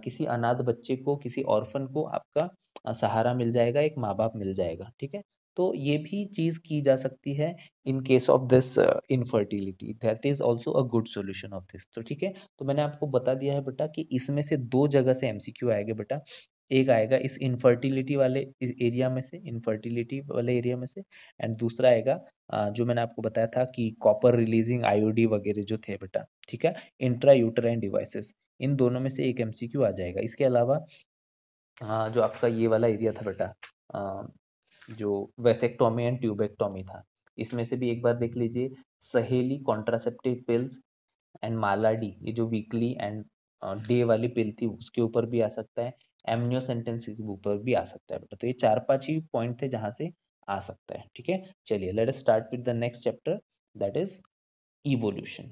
किसी अनाथ बच्चे को, किसी ऑर्फन को आपका सहारा मिल जाएगा, एक माँ-बाप मिल जाएगा, ठीक है? तो ये भी चीज़ की जा सकती है in case of this infertility, that is also a good solution of this, तो ठीक है? तो मैंने आपको बता दिया है बेटा कि इसमें से 2 जगह से एमसीक्यू आएगा बेटा। एक आएगा इस इनफर्टिलिटी वाले एरिया में से, इनफर्टिलिटी वाले एरिया में से, एंड दूसरा आएगा जो मैंने आपको बताया था कि कॉपर रिलीजिंग आईओडी वगैरह जो थे बेटा, ठीक है? इंट्रा यूटेराइन डिवाइसेस, इन दोनों में से एक एमसीक्यू आ जाएगा। इसके अलावा जो आपका ये वाला एरिया था बेटा, अ, जो वेसेक्टोमी एंड ट्यूबेक्टोमी था, इसमें से भी एक बार देख लीजिए। सहेली कॉन्ट्रासेप्टिव पिल्स एंड मालाडी, ये जो वीकली एंड डे वाली पिल थी उसके ऊपर भी आ सकता है। एमनियोसेंटेंस के ऊपर भी आ सकता है बेटा। तो ये 4-5 ही पॉइंट थे जहाँ से आ सकता है, ठीक है? चलिए let us start with the next chapter, that is evolution.